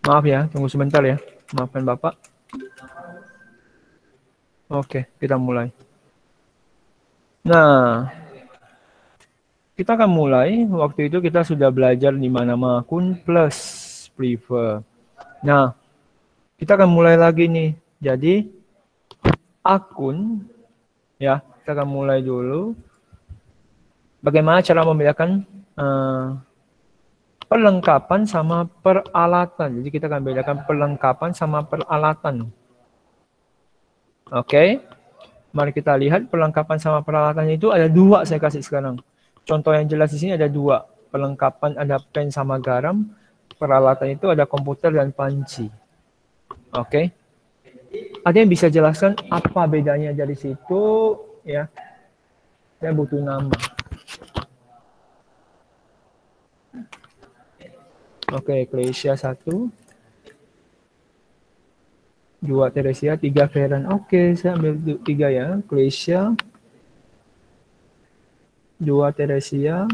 Maaf ya, tunggu sebentar ya. Maafkan Bapak. Oke, kita mulai. Nah, kita akan mulai. Waktu itu kita sudah belajar di mana akun plus prefer. Nah, kita akan mulai lagi nih. Jadi, akun, ya, kita akan mulai dulu. Bagaimana cara membedakan perlengkapan sama peralatan. Jadi kita akan bedakan perlengkapan sama peralatan. Oke. Mari kita lihat perlengkapan sama peralatan itu ada dua saya kasih sekarang. Contoh yang jelas di sini ada dua. Perlengkapan ada pen sama garam. Peralatan itu ada komputer dan panci. Oke. Ada yang bisa jelaskan apa bedanya dari situ? Ya. Saya butuh nama. Oke, Klesia 1. 2 Teresia, 3 Feren. Oke, saya ambil 3 ya. Klesia, 2 Teresia,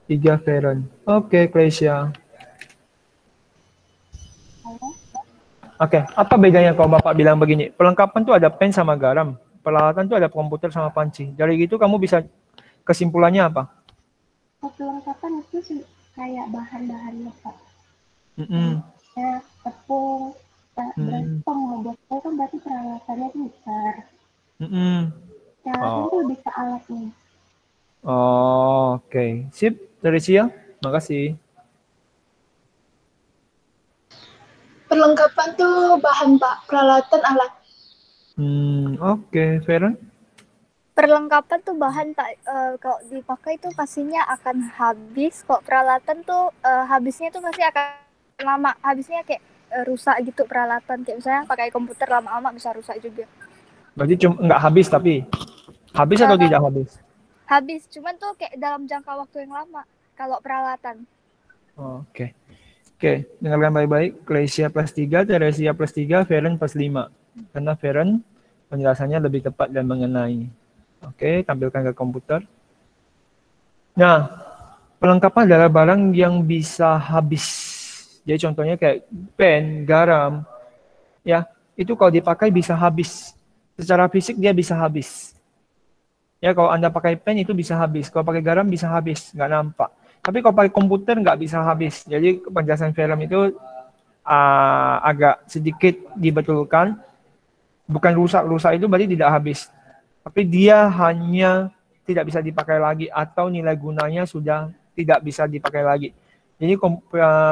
3 Feren. Oke, Klesia. Oke, apa bedanya kalau Bapak bilang begini? Perlengkapan tuh ada pen sama garam. Peralatan tuh ada komputer sama panci. Dari gitu kamu bisa kesimpulannya apa? Perlengkapan itu kayak bahan-bahannya, Pak. Mm-mm. Ya, tepung, berarti Mm-mm. pengobotnya kan berarti peralatannya itu besar. Mm-mm. Peralatan itu Oh, lebih ke alatnya. oke. Sip, Teresia. Makasih. Perlengkapan tuh bahan Pak, peralatan alat. Oke, Feren. Perlengkapan tuh bahan Pak, kalau dipakai tuh pastinya akan habis. Kok peralatan tuh habisnya tuh pasti akan lama. Habisnya kayak rusak gitu peralatan. Kayak misalnya pakai komputer lama-lama bisa rusak juga. Berarti cuma nggak habis tapi habis atau Uh, tidak habis? habis, cuman tuh kayak dalam jangka waktu yang lama kalau peralatan. Oke. Oke, dengarkan baik-baik. Klesia plus 3, Teresia plus 3, Feren plus 5. Karena Feren penjelasannya lebih tepat dan mengenai. Oke, tampilkan ke komputer. Nah, perlengkapan adalah barang yang bisa habis. Jadi contohnya kayak pen, garam, ya, itu kalau dipakai bisa habis. Secara fisik dia bisa habis. Ya, kalau Anda pakai pen itu bisa habis. Kalau pakai garam bisa habis, nggak nampak. Tapi kalau pakai komputer nggak bisa habis. Jadi penjelasan film itu agak sedikit dibetulkan. Bukan rusak-rusak itu berarti tidak habis. Tapi dia hanya tidak bisa dipakai lagi atau nilai gunanya sudah tidak bisa dipakai lagi. Jadi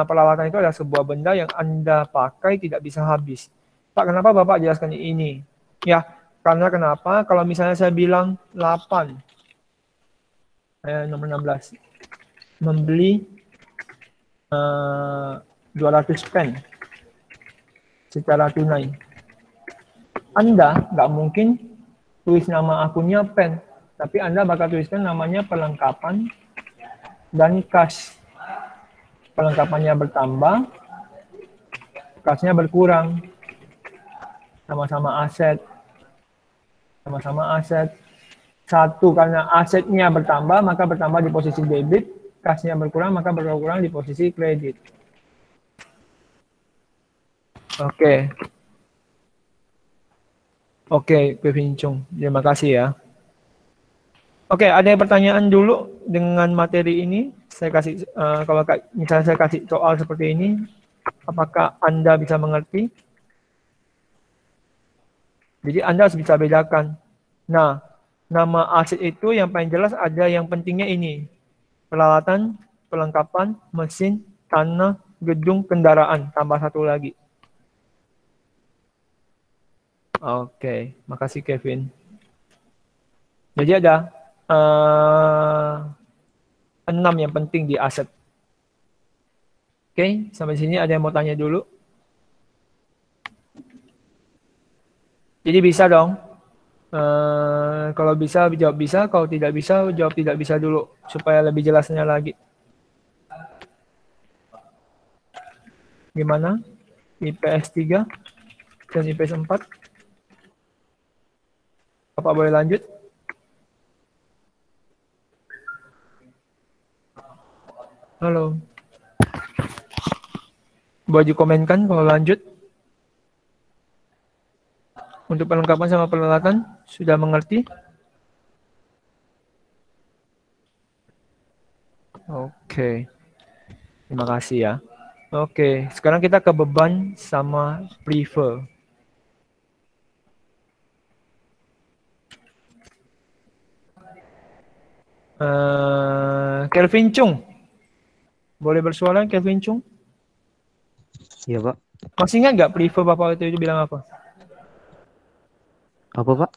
peralatan itu adalah sebuah benda yang Anda pakai tidak bisa habis. Pak, kenapa Bapak jelaskan ini? Ya, karena kenapa? Kalau misalnya saya bilang 8, nomor 16, membeli 200 pen secara tunai. Anda nggak mungkin tulis nama akunnya pen, tapi Anda bakal tuliskan namanya perlengkapan dan kas. Perlengkapannya bertambah, kasnya berkurang. Sama-sama aset. Sama-sama aset. Satu, karena asetnya bertambah, maka bertambah di posisi debit. Kasnya berkurang, maka berkurang di posisi kredit. Oke. Oke, Kevin Chung. Terima kasih ya. Oke, ada pertanyaan dulu dengan materi ini? Saya kasih, kalau misalnya saya kasih soal seperti ini, apakah Anda bisa mengerti? Jadi Anda harus bisa bedakan. Nah, nama aset itu yang paling jelas ada yang pentingnya ini. Peralatan, perlengkapan, mesin, tanah, gedung, kendaraan. Tambah satu lagi. Oke, makasih Kevin. Jadi ada 6 yang penting di aset. Oke, sampai sini ada yang mau tanya dulu? Jadi bisa dong. Kalau bisa jawab bisa, kalau tidak bisa jawab tidak bisa dulu supaya lebih jelasnya lagi. Gimana? IPS 3 dan IPS 4? Bapak boleh lanjut? Halo. Boleh dikomenkan kalau lanjut. Untuk perlengkapan sama peralatan, sudah mengerti? Oke. Terima kasih ya. Oke, sekarang kita ke beban sama prefer. Kelvin Chung. Boleh bersuara Kelvin Chung? Iya, Pak. Masih ingat nggak prefer Bapak itu bilang apa? Apa, Pak?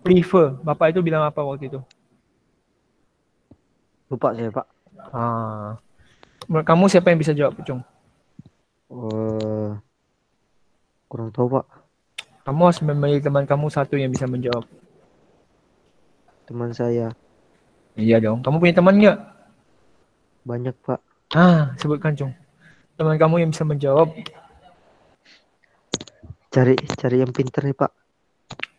Prefer, Bapak itu bilang apa waktu itu? Lupa saya, Pak. Menurut kamu siapa yang bisa jawab, Chung? Kurang tahu, Pak. Kamu harus memilih teman kamu satu yang bisa menjawab. Teman saya. Iya dong. Kamu punya teman nggak? Banyak, Pak. Sebutkan, Chung. Teman kamu yang bisa menjawab. Cari yang pintar nih, Pak.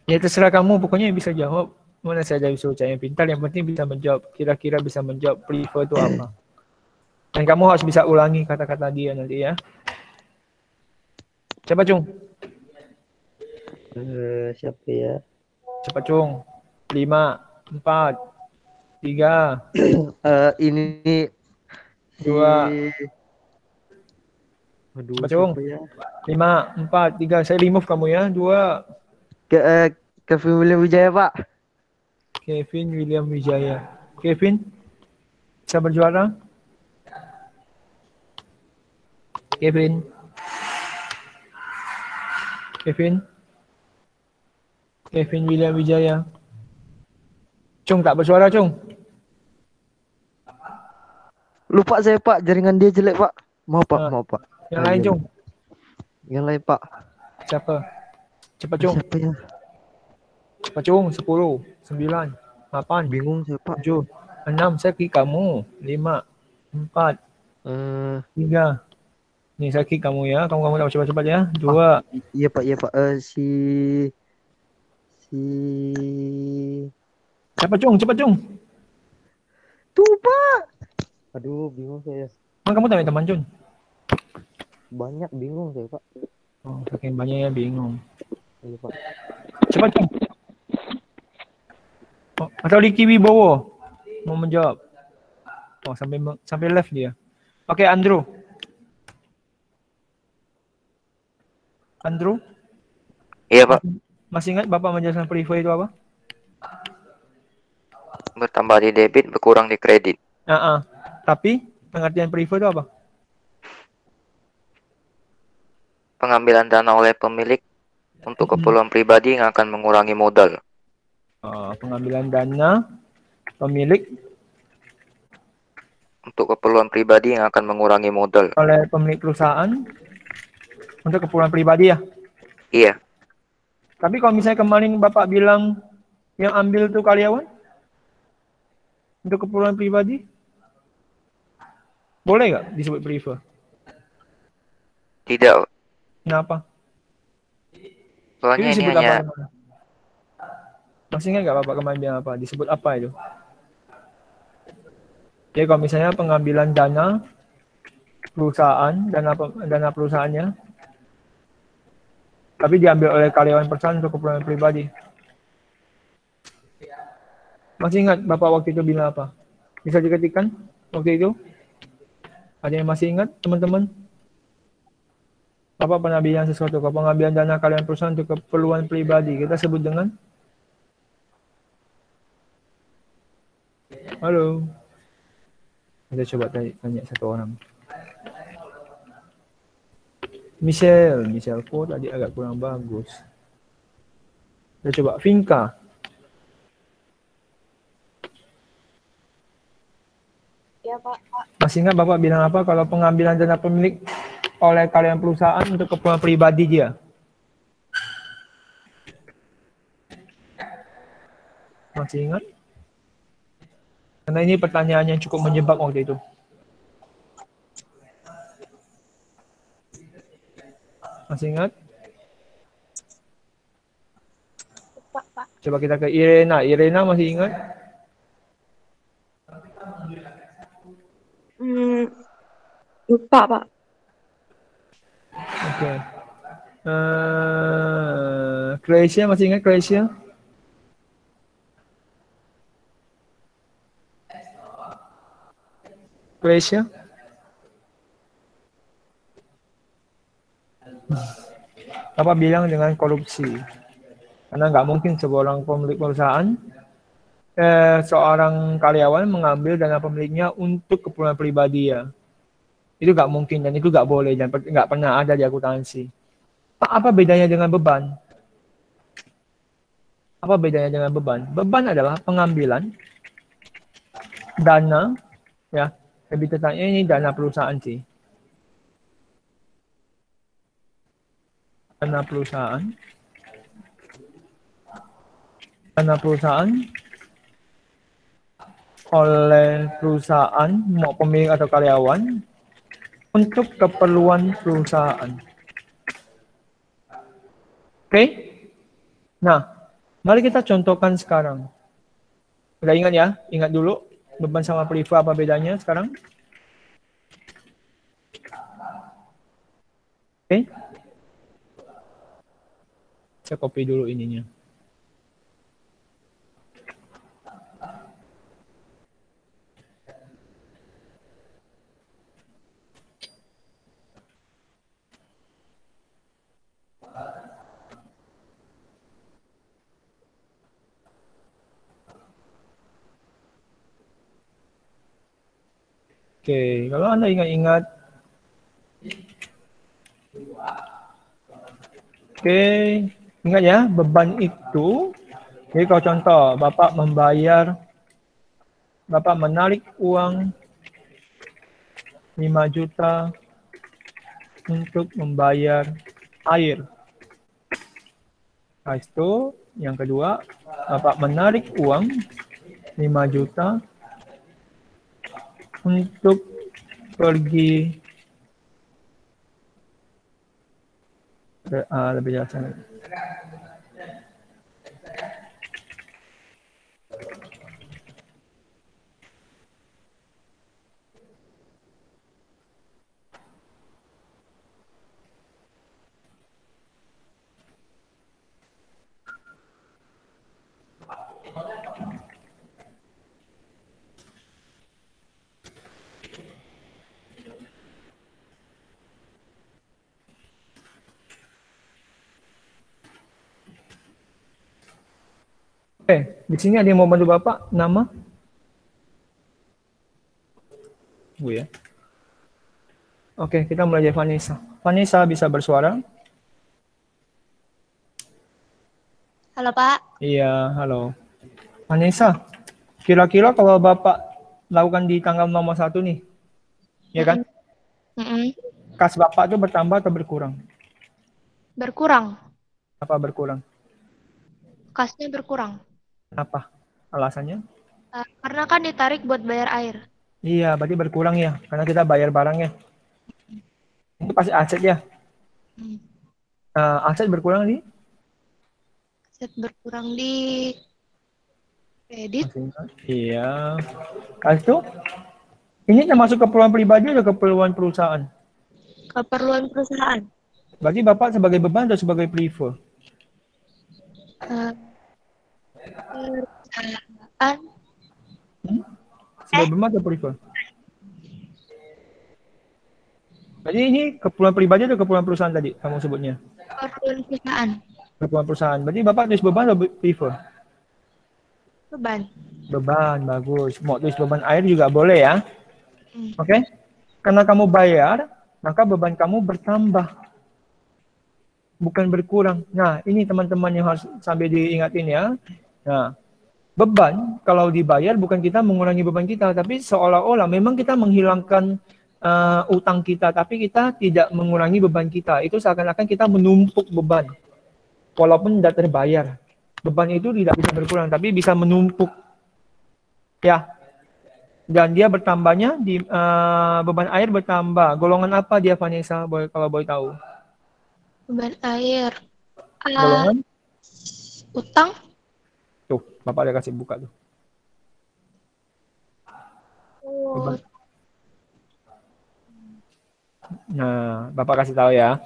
Ya terserah kamu, pokoknya yang bisa jawab. Mana saya ada disuruh cari yang pintar, yang penting bisa menjawab. Kira-kira bisa menjawab prefer itu apa. Dan kamu harus bisa ulangi kata-kata dia nanti ya. Siapa, Chung? Siapa ya? Cepat, Chung. 5, 4, 3. Ini si... 2. Aduh, Cepat, Chung. siapa ya? 5, 4, 3. Saya remove kamu ya. 2. Kevin William Wijaya, Pak. Kevin William Wijaya. Kevin, bisa berjuara? Kevin. Kevin William Wijaya. Chung tak bersuara, Chung. Lupa saya, Pak. Jaringan dia jelek, Pak. Mau, Pak. Mau, Pak. Yang lain, iya. Chung. Yang lain, Pak. Siapa? Cepat, Chung. Siapa ya? Cepat, Chung. 10, 9, 8, Bingung saya, Pak. 7, 6. Saya kick kamu. 5, 4, 3. Nih saya kick kamu ya. Kamu tak cepat-cepat ya. 2. Iya, Pak. Iya, Pak. Cepat, Chung. Cepat, Chung. Tuh, Pak. Aduh, bingung saya. Kamu tak teman, Chung? Banyak bingung saya, Pak. Saking banyaknya bingung. Iya, Pak. Cepat, Chung. Atau Ricky Wibowo mau menjawab. Sampai left dia. Oke, Andrew. Andrew? Iya, Pak. Masih ingat Bapak menjelaskan prefer itu apa? Bertambah di debit, berkurang di kredit. Tapi pengertian prefer itu apa? Pengambilan dana oleh pemilik untuk keperluan pribadi yang akan mengurangi modal. Pengambilan dana pemilik untuk keperluan pribadi yang akan mengurangi modal oleh pemilik perusahaan untuk keperluan pribadi ya? Iya. Tapi kalau misalnya kemarin Bapak bilang yang ambil tuh karyawan untuk keperluan pribadi, boleh nggak disebut prefer? Tidak. Kenapa? Soalnya ini disebut hanya apa? Masih ingat nggak Bapak kemarin bilang apa? Disebut apa itu? Jadi kalau misalnya pengambilan dana perusahaan, dana perusahaannya, tapi diambil oleh karyawan perusahaan untuk keperluan pribadi. Masih ingat Bapak waktu itu bilang apa? Bisa diketikkan waktu itu? Ada yang masih ingat teman-teman? Bapak pernah bilang sesuatu, kalau pengambilan dana karyawan perusahaan untuk keperluan pribadi, kita sebut dengan? Halo. Kita coba tanya satu orang. Michelle kok tadi agak kurang bagus. Kita coba Vinka. Ya, Pak. Masih ingat Bapak bilang apa kalau pengambilan dana pemilik oleh karyawan perusahaan untuk keperluan pribadi dia? Masih ingat? Karena ini pertanyaan yang cukup menjebak waktu itu. Masih ingat? Pak. Coba kita ke Irena. Irena masih ingat? Lupa, Pak. Oke. Croatia, masih ingat Croatia? Croatia? Apa bilang dengan korupsi? Karena nggak mungkin seorang pemilik perusahaan, seorang karyawan mengambil dana pemiliknya untuk keperluan pribadi ya. Itu nggak mungkin dan itu nggak boleh dan nggak pernah ada di akuntansi. Apa bedanya dengan beban? Apa bedanya dengan beban? Beban adalah pengambilan dana, ya, lebih tepatnya ini dana perusahaan sih. Dana perusahaan oleh perusahaan, mau pemilik atau karyawan, untuk keperluan perusahaan. Oke? Nah, mari kita contohkan sekarang. Udah ingat ya? Ingat dulu beban sama priva apa bedanya sekarang? Oke? Saya copy dulu ininya. Oke, kalau Anda ingat-ingat. Oke, ingat ya, beban itu. Jadi kalau contoh, Bapak menarik uang 5 juta untuk membayar air. Nah, itu yang kedua, Bapak menarik uang 5 juta untuk pergi lebih jelas. Oke, di sini ada yang mau bantu Bapak? Nama? Bu ya. Oke, kita mulai dari Vanessa. Vanessa bisa bersuara? Halo Pak. Iya, halo. Vanessa, kira-kira kalau Bapak lakukan di tanggal nomor 1 nih, ya kan? Kas Bapak itu bertambah atau berkurang? Berkurang. Apa berkurang? Kasnya berkurang. Apa alasannya? Karena kan ditarik buat bayar air. Iya, berarti berkurang ya, karena kita bayar barangnya. Itu pasti aset ya. Aset berkurang di? Aset berkurang di kredit. Iya. Itu ini termasuk keperluan pribadi atau keperluan perusahaan? Keperluan perusahaan. Berarti Bapak sebagai beban atau sebagai priva? Perusahaan. Sebagai beban atau priva? Berarti ini keperluan pribadi atau keperluan perusahaan tadi kamu sebutnya? Keperluan perusahaan. Keperluan perusahaan. Berarti Bapak tulis beban atau priva? Beban. Beban, bagus. Mau tulis beban air juga boleh ya. Oke? Karena kamu bayar, maka beban kamu bertambah. Bukan berkurang. Nah, ini teman-teman yang harus sampai diingatin ya. Nah, beban kalau dibayar bukan kita mengurangi beban kita, tapi seolah-olah memang kita menghilangkan utang kita, tapi kita tidak mengurangi beban kita. Itu seakan-akan kita menumpuk beban. Walaupun tidak terbayar. Beban itu tidak bisa berkurang, tapi bisa menumpuk. Ya. Dan dia bertambahnya, di beban air bertambah. Golongan apa dia, Vanessa, kalau boleh tahu? Beban air. Golongan? Utang. Tuh, Bapak udah kasih buka tuh. Beban. Nah, Bapak kasih tahu ya.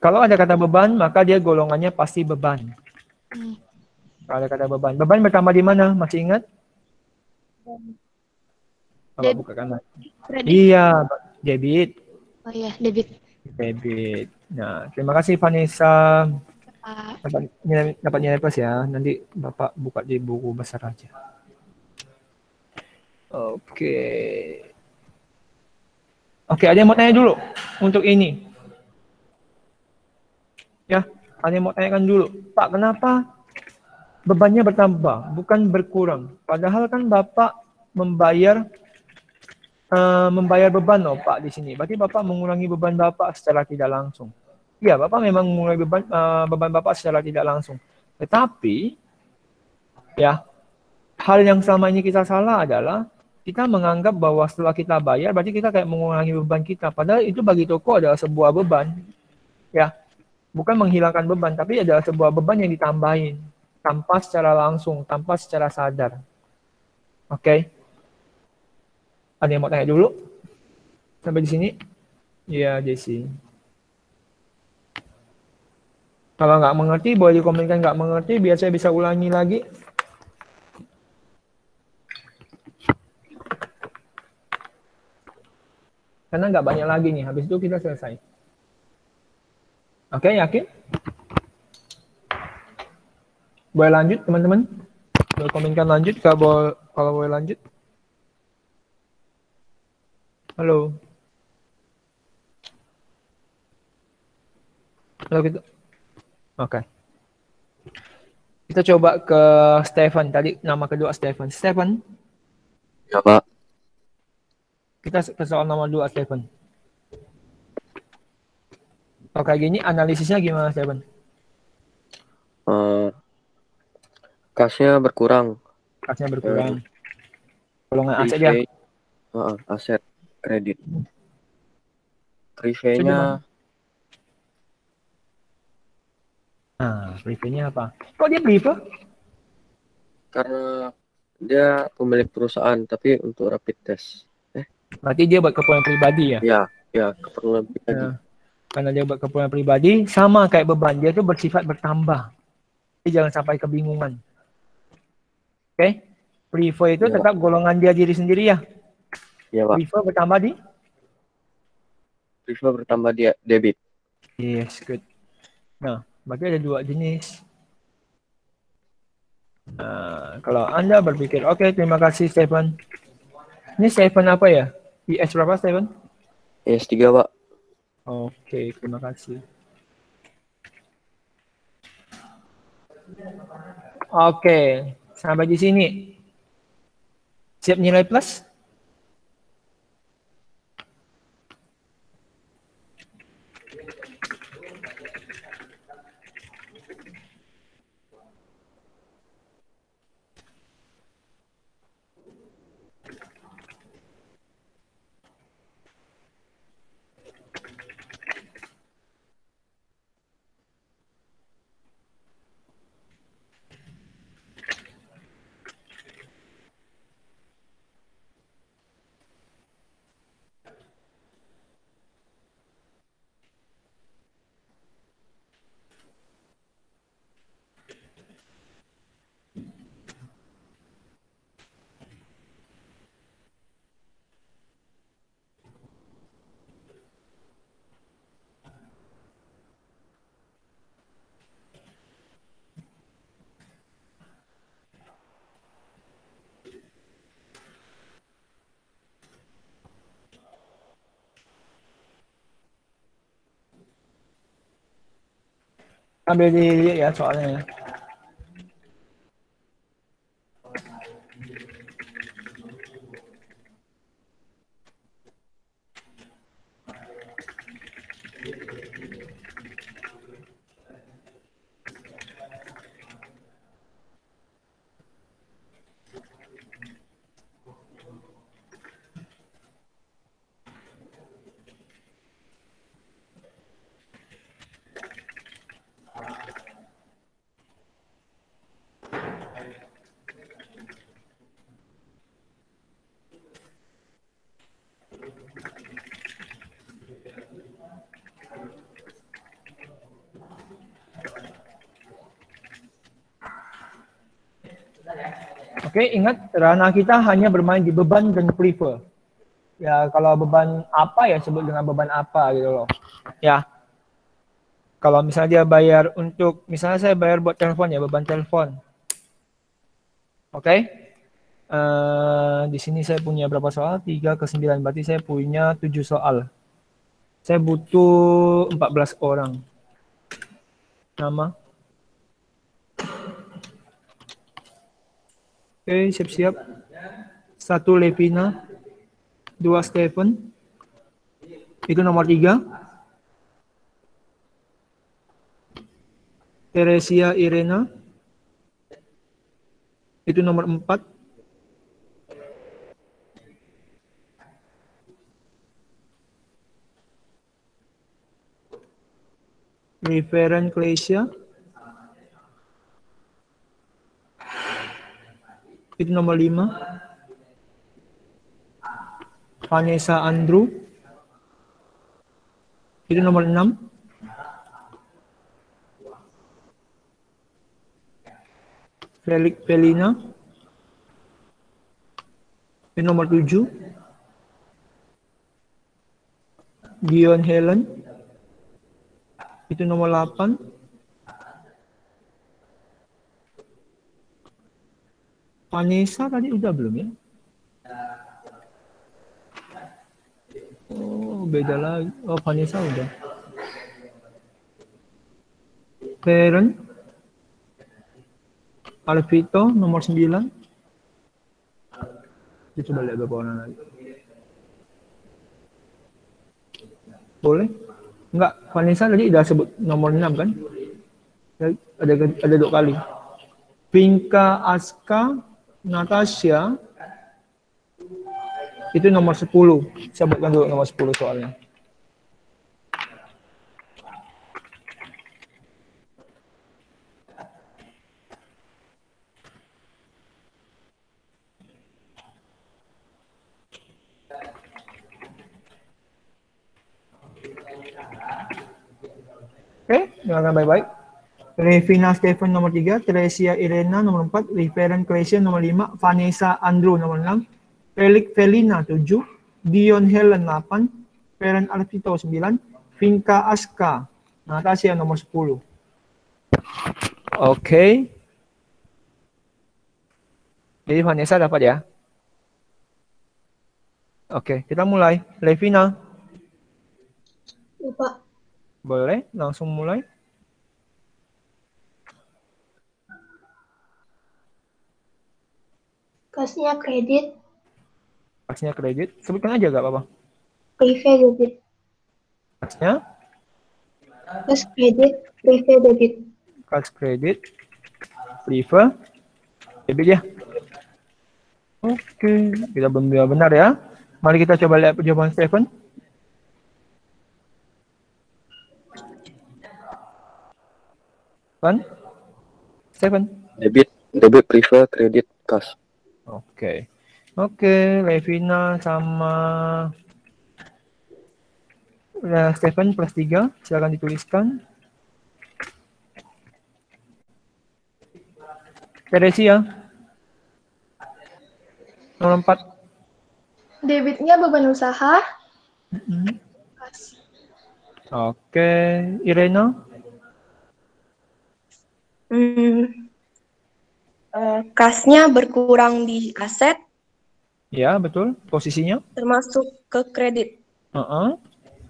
Kalau ada kata beban, maka dia golongannya pasti beban. Hmm. Kalau ada kata beban. Beban bertambah di mana? Masih ingat? Coba Debit. buka kanan. Kredit. Iya, debit. Oh iya, debit. Debit. Nah, terima kasih Vanessa. Pak. Dapat nilai plus ya. Nanti Bapak buka di buku besar aja. Oke. Oke, ada yang mau tanya dulu untuk ini? Ya, ada yang mau tanyakan dulu. Pak, kenapa bebannya bertambah, bukan berkurang? Padahal kan Bapak membayar beban loh Pak di sini. Berarti Bapak mengurangi beban Bapak secara tidak langsung. Iya, Bapak memang mengurangi beban Bapak secara tidak langsung. Tetapi, ya, hal yang selama ini kita salah adalah kita menganggap bahwa setelah kita bayar, berarti kita kayak mengurangi beban kita. Padahal itu bagi toko adalah sebuah beban. Ya, bukan menghilangkan beban, tapi adalah sebuah beban yang ditambahin. Tanpa secara langsung, tanpa secara sadar. Oke? Ada yang mau tanya dulu? Sampai di sini? Iya, Jesse. Kalau nggak mengerti, boleh dikomenkan nggak mengerti, biar saya bisa ulangi lagi. Karena nggak banyak lagi nih, habis itu kita selesai. Oke, yakin? Boleh lanjut, teman-teman? Boleh komenkan lanjut, kalau boleh lanjut. Halo. Halo, gitu. Oke. Kita coba ke Stephen. Tadi nama kedua Stephen. Stephen, Ya, Pak. kita ke soal nomor 2, Stephen. Oke, gini analisisnya gimana, Stephen? Kasnya berkurang. Kasnya berkurang. Golongan aset ya? Aset kredit. Itu Privenya Nah, privenya apa? Kok dia prive? karena dia pemilik perusahaan, tapi untuk rapid test. Berarti dia buat keperluan pribadi ya? Ya, keperluan pribadi. Ya. Karena dia buat keperluan pribadi, sama kayak beban. Dia itu bersifat bertambah. Jadi jangan sampai kebingungan. Oke? Prive itu Ya. tetap golongan dia diri sendiri ya? Ya, Pak. Prive bertambah di? Priva bertambah dia debit. Yes, good. Nah, berarti ada 2 jenis. Kalau Anda berpikir, oke, terima kasih Stephen. Ini Stephen apa ya? IS berapa Stephen? S3, Pak. Oke, terima kasih. Oke, sampai di sini. Siap nilai plus? Ambil dilihat ya soalnya ya. Oke, ingat ranah kita hanya bermain di beban dan prefer. Ya, kalau beban apa ya sebut dengan beban apa gitu loh. Ya. Kalau misalnya dia bayar untuk, misalnya saya bayar buat telepon ya, beban telepon. Oke. Di sini saya punya berapa soal? 3 ke 9, berarti saya punya 7 soal. Saya butuh 14 orang. Nama. Oke, siap-siap. 1 Levina, 2 Stephen. Itu nomor 3. Teresia Irena. Itu nomor 4. Referent Klesia. Itu nomor 5. Vanessa Andrew. Itu nomor 6. Felix Felina. Itu nomor 7. Dion Helen. Itu nomor 8. Vanessa tadi udah belum ya? Oh, beda lagi. Oh, Vanessa udah. Karen. Alvito nomor 9. Kita coba lihat berapa orang lagi. Boleh? Enggak, Vanessa tadi udah sebut nomor 6 kan? Ada 2 kali. Pinka Aska Natasha itu nomor 10. Saya buatkan dulu nomor 10 soalnya. Oke, dengarkan baik-baik. Revina Stephen nomor 3, Teresia Irena nomor 4, Referent Klesia nomor 5, Vanessa Andrew nomor 6, Felix Felina 7, Dion Helen 8, Feren Alvito 9, Vinka Aska, Natasha nomor 10. Oke. Jadi Vanessa dapat ya? Oke, kita mulai. Levina. Lupa. Boleh, langsung mulai. Kasnya kredit, Kasnya kredit. Sebutkan aja gak apa-apa. prive debit. Kasnya, Kas kredit, prive debit. kas kredit, prive, debit ya. Oke, kita benar ya. Mari kita coba lihat jawaban Stephen. Kan? Stephen. Debit prefer kredit kas. Oke. Levina sama Stephen plus 3, silakan dituliskan. Teresia. Nomor 4. Debitnya beban usaha. Oke, Irena. Kasnya berkurang di aset, Ya, betul. Posisinya. termasuk ke kredit. Uh-uh.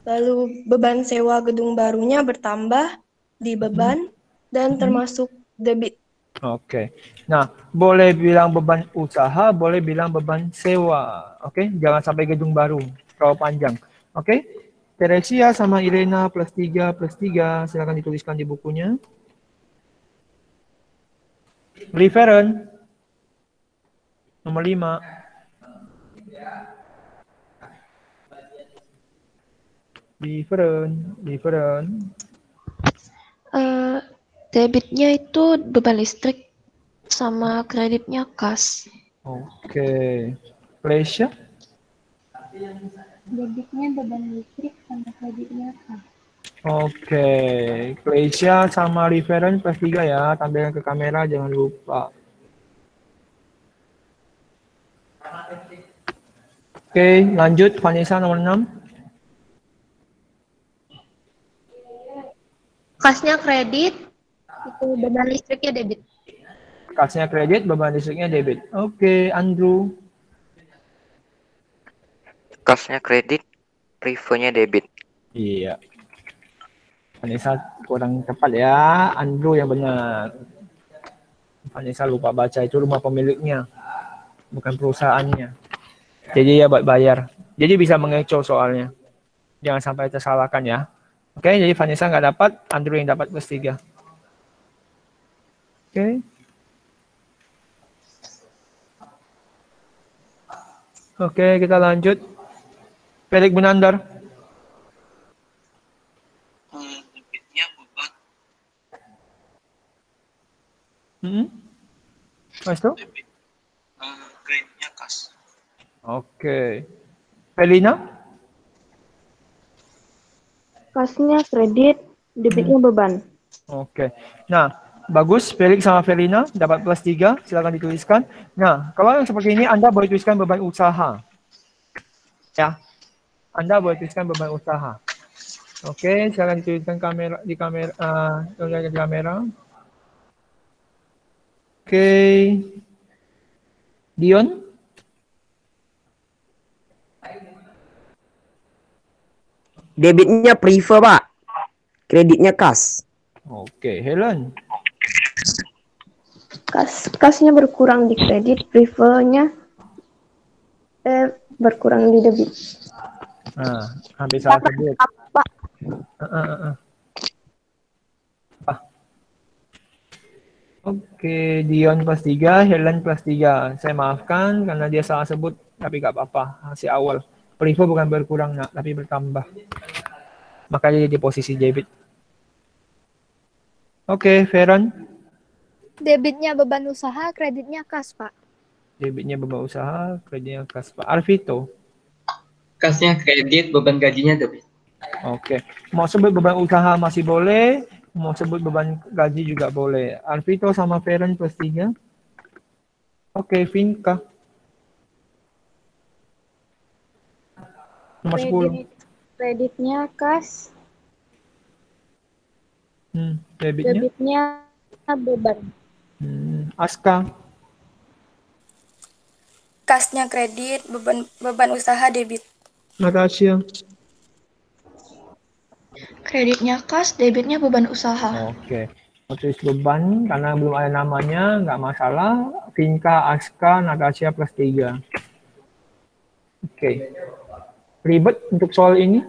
Lalu beban sewa gedung barunya bertambah di beban dan termasuk debit. Oke. Nah, boleh bilang beban usaha, boleh bilang beban sewa. Oke, jangan sampai gedung baru. Terlalu panjang. Oke. Teresia sama Irena plus 3. Silakan dituliskan di bukunya. Referent. Nomor 5. Referent. Debitnya itu beban listrik sama kreditnya kas. Oke. Pleasure. Debitnya beban listrik sama kreditnya kas. Oke. Pleasure sama referent plus 3 ya. Tampilkan ke kamera, jangan lupa. Oke, lanjut Vanessa nomor 6. Kasnya kredit, itu beban listriknya debit. Kasnya kredit, beban listriknya debit. Oke, Andrew. Kasnya kredit, privenya debit. Iya. Vanessa kurang tepat ya. Andrew yang benar. Vanessa lupa baca, itu rumah pemiliknya, bukan perusahaannya. Jadi ya buat bayar. Jadi bisa mengecoh soalnya. Jangan sampai tersalahkan ya. Oke, jadi Vanessa nggak dapat, Andrew yang dapat +3. Oke. Oke, kita lanjut. Felix Bunandar. Debitnya beban. Mas itu? Debit. Kreditnya kas. Oke. Felina? Kasnya kredit, debitnya beban. Oke. Nah, bagus. Felix sama Felina dapat +3. Silakan dituliskan. Nah, kalau yang seperti ini Anda boleh tuliskan beban usaha. Ya. Anda boleh tuliskan beban usaha. Oke, silakan dituliskan di kamera. Oke. Dion? Debitnya prive, Pak. Kreditnya kas. Oke, Helen. Kasnya berkurang di kredit, privenya berkurang di debit. Nah, hampir salah sebut. Apa? Oke, Dion +3, Helen +3. Saya maafkan karena dia salah sebut, tapi gak apa-apa. Masih awal. Prive bukan berkurang, nak, tapi bertambah. Makanya di posisi debit. Oke, Feran. Debitnya beban usaha, kreditnya kas, Pak. Debitnya beban usaha, kreditnya kas, Pak. Arvito. Kasnya kredit, beban gajinya debit. Oke. Mau sebut beban usaha masih boleh, mau sebut beban gaji juga boleh. Arvito sama Feran +3. Oke, Vinka. Nomor 10. Kreditnya kas, Debitnya beban. Aska. Kasnya kredit, beban usaha debit. Natasha. Kreditnya kas, debitnya beban usaha. Oke. Tulis beban karena belum ada namanya, nggak masalah. Vinka, Aska, Natasha +3. Oke. Ribet untuk soal ini?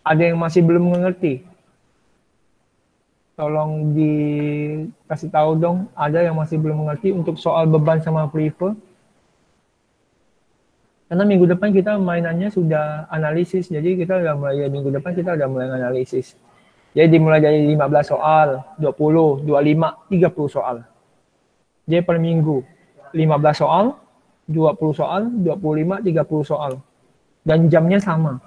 Ada yang masih belum mengerti? Tolong dikasih tahu dong, ada yang masih belum mengerti untuk soal beban sama prive? Karena minggu depan kita mainannya sudah analisis, jadi kita udah mulai minggu depan kita udah mulai analisis. Jadi dimulai dari 15 soal, 20, 25, 30 soal. Jadi per minggu 15 soal, 20 soal, 25, 30 soal. Dan jamnya sama.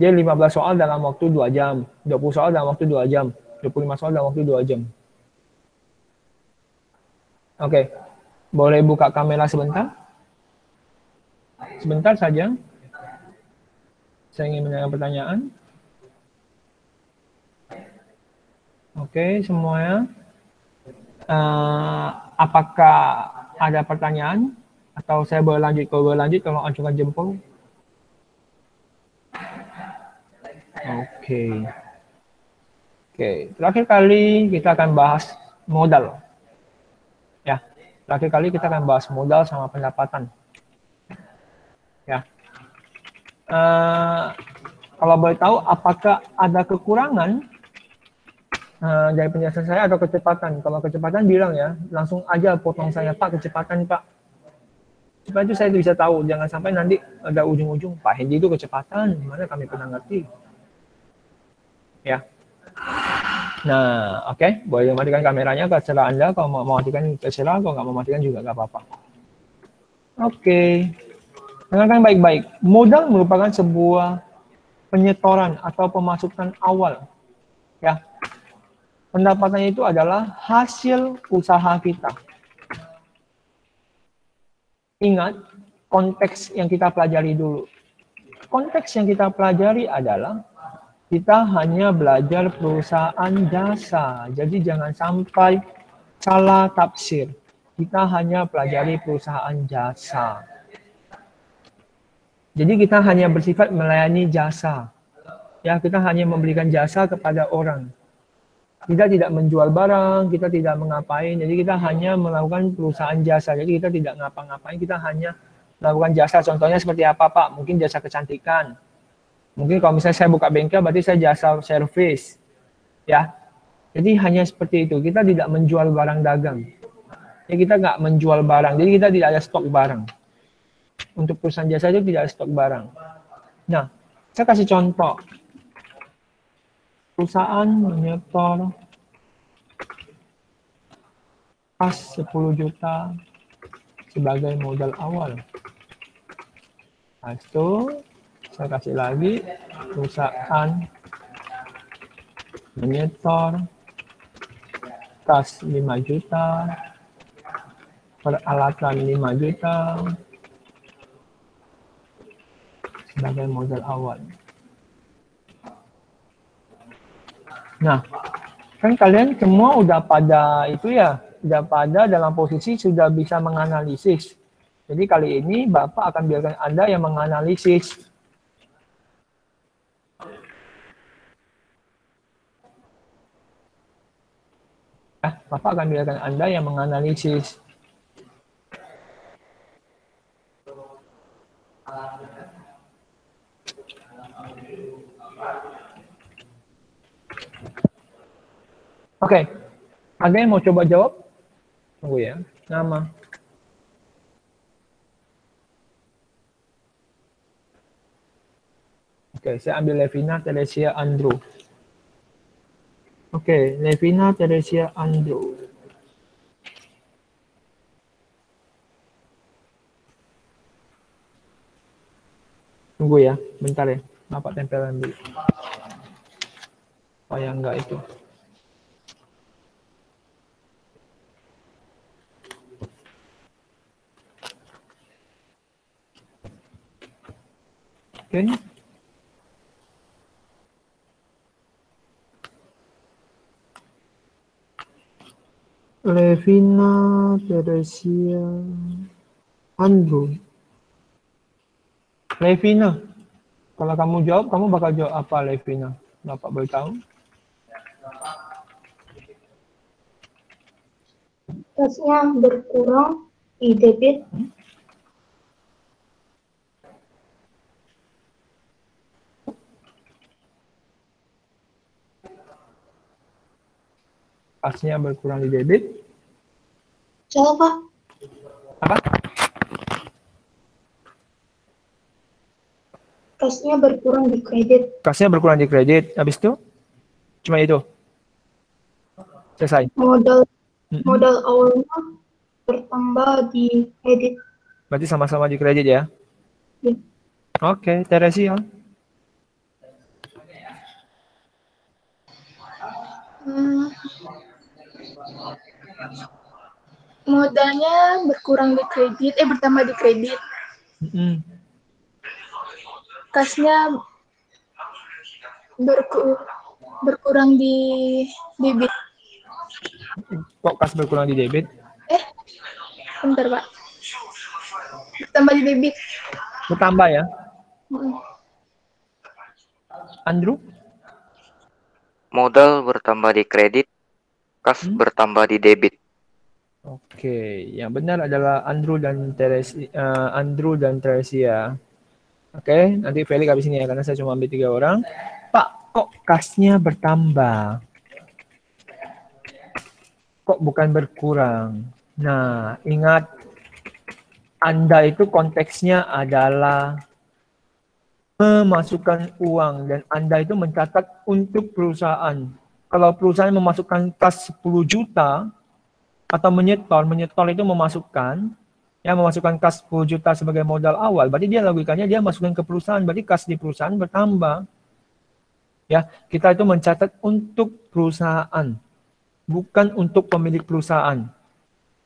Jadi 15 soal dalam waktu 2 jam, 20 soal dalam waktu 2 jam, 25 soal dalam waktu 2 jam. Oke, boleh buka kamera sebentar? Sebentar saja. Saya ingin menanyakan pertanyaan. Oke, semuanya. Apakah ada pertanyaan? Atau saya boleh lanjut? Kalau boleh lanjut, tolong acungkan jempol. Oke. Terakhir kali kita akan bahas modal. Ya, terakhir kali kita akan bahas modal sama pendapatan. Ya. Kalau boleh tahu, apakah ada kekurangan dari penjelasan saya atau kecepatan? Kalau kecepatan bilang ya, langsung aja potong saya, Pak, kecepatan, Pak. Supaya itu saya bisa tahu, jangan sampai nanti ada ujung-ujung, Pak Hendy itu kecepatan, mana kami pernah ngerti. Ya. Nah, oke, boleh matikan kameranya, terserah Anda. Kalau mau matikan, terserah. Kalau nggak mau matikan juga nggak apa-apa. Oke. Dengarkan baik-baik. Modal merupakan sebuah penyetoran atau pemasukan awal. Ya. Pendapatannya itu adalah hasil usaha kita. ingat konteks yang kita pelajari dulu. Konteks yang kita pelajari adalah kita hanya belajar perusahaan jasa. Jadi jangan sampai salah tafsir. Kita hanya pelajari perusahaan jasa. Jadi kita hanya bersifat melayani jasa. Ya, kita hanya memberikan jasa kepada orang. Kita tidak menjual barang, kita tidak mengapain. Jadi kita hanya melakukan perusahaan jasa. Jadi kita tidak ngapa-ngapain, kita hanya melakukan jasa. Contohnya seperti apa, Pak? Mungkin jasa kecantikan. Mungkin kalau misalnya saya buka bengkel, berarti saya jasa servis. Ya. Jadi hanya seperti itu. Kita tidak menjual barang dagang. Ya, kita nggak menjual barang. Jadi kita tidak ada stok barang. Untuk perusahaan jasa itu tidak ada stok barang. Nah, saya kasih contoh. Perusahaan menyetor kas 10 juta sebagai modal awal. Nah, itu saya kasih lagi, perusahaan menyetor kas 5 juta, peralatan 5 juta sebagai modal awal. Nah, kan kalian semua udah pada itu ya, udah pada dalam posisi sudah bisa menganalisis. Jadi kali ini Bapak akan biarkan Anda yang menganalisis. Ya, Bapak akan biarkan Anda yang menganalisis. Oke, ada yang mau coba jawab? Tunggu ya, nama. Oke, saya ambil Levina Teresia Andrew. Oke, Levina Teresia Andrew. Tunggu ya, bentar ya. Bapak tempelan dulu. Oh ya, enggak itu. Oke. Levina Teresia Andrew. Levina, kalau kamu jawab, kamu bakal jawab apa, Levina? Bapak boleh tahu? Kasnya berkurang di debit. Kasnya berkurang di debit. Salah, Pak. Apa? Kasnya berkurang di kredit. Kasnya berkurang di kredit. Habis itu? Cuma itu? Selesai? Modal awalnya bertambah di kredit. Berarti sama-sama di kredit ya? Ya. Oke, Teresia. Modalnya berkurang di kredit, bertambah di kredit. Kasnya berkurang di debit. Kok kas berkurang di debit? Bentar, Pak. Bertambah di debit. Bertambah ya? Andrew? Modal bertambah di kredit, kas bertambah di debit. Oke, yang benar adalah Andrew dan Teresia. Oke, nanti Felix habis ini ya, karena saya cuma ambil 3 orang. Pak, kok kasnya bertambah? Kok bukan berkurang? Nah, ingat, Anda itu konteksnya adalah memasukkan uang dan Anda itu mencatat untuk perusahaan. Kalau perusahaan memasukkan kas 10 juta atau menyetor itu memasukkan kas 10 juta sebagai modal awal, berarti dia logikanya dia masukkan ke perusahaan, berarti kas di perusahaan bertambah. Ya, kita itu mencatat untuk perusahaan, bukan untuk pemilik perusahaan.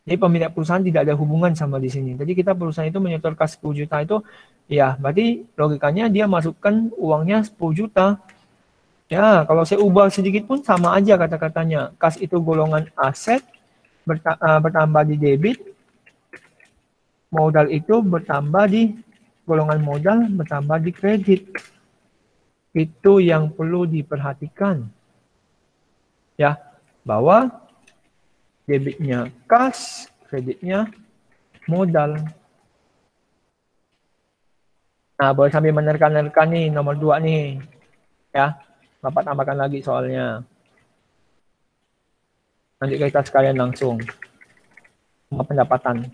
Jadi pemilik perusahaan tidak ada hubungan sama di sini. Jadi kita perusahaan itu menyetor kas 10 juta itu, ya berarti logikanya dia masukkan uangnya 10 juta. Ya, kalau saya ubah sedikit pun sama aja kata-katanya. Kas itu golongan aset, bertambah di debit, modal itu bertambah di golongan modal, bertambah di kredit. Itu yang perlu diperhatikan. Ya, bahwa debitnya kas, kreditnya modal. Nah, boleh sambil menerka-nerka nih nomor 2 nih. Ya, Bapak tambahkan lagi soalnya. Nanti kita sekalian langsung sama pendapatan.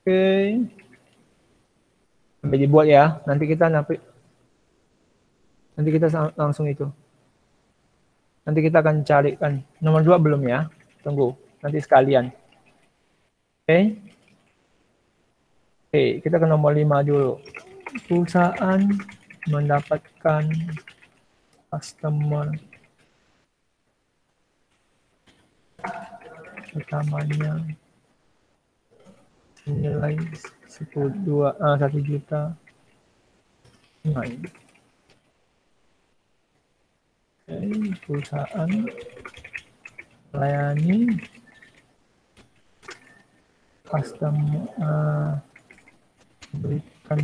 Oke. Sampai dibuat ya. Nanti kita langsung itu. Nanti kita akan carikan. Nomor 2 belum ya. Tunggu. Nanti sekalian. Oke. Oke, kita ke nomor 5 dulu. Perusahaan mendapatkan customer utamanya nilai 1 juta. Perusahaan melayani customer berikan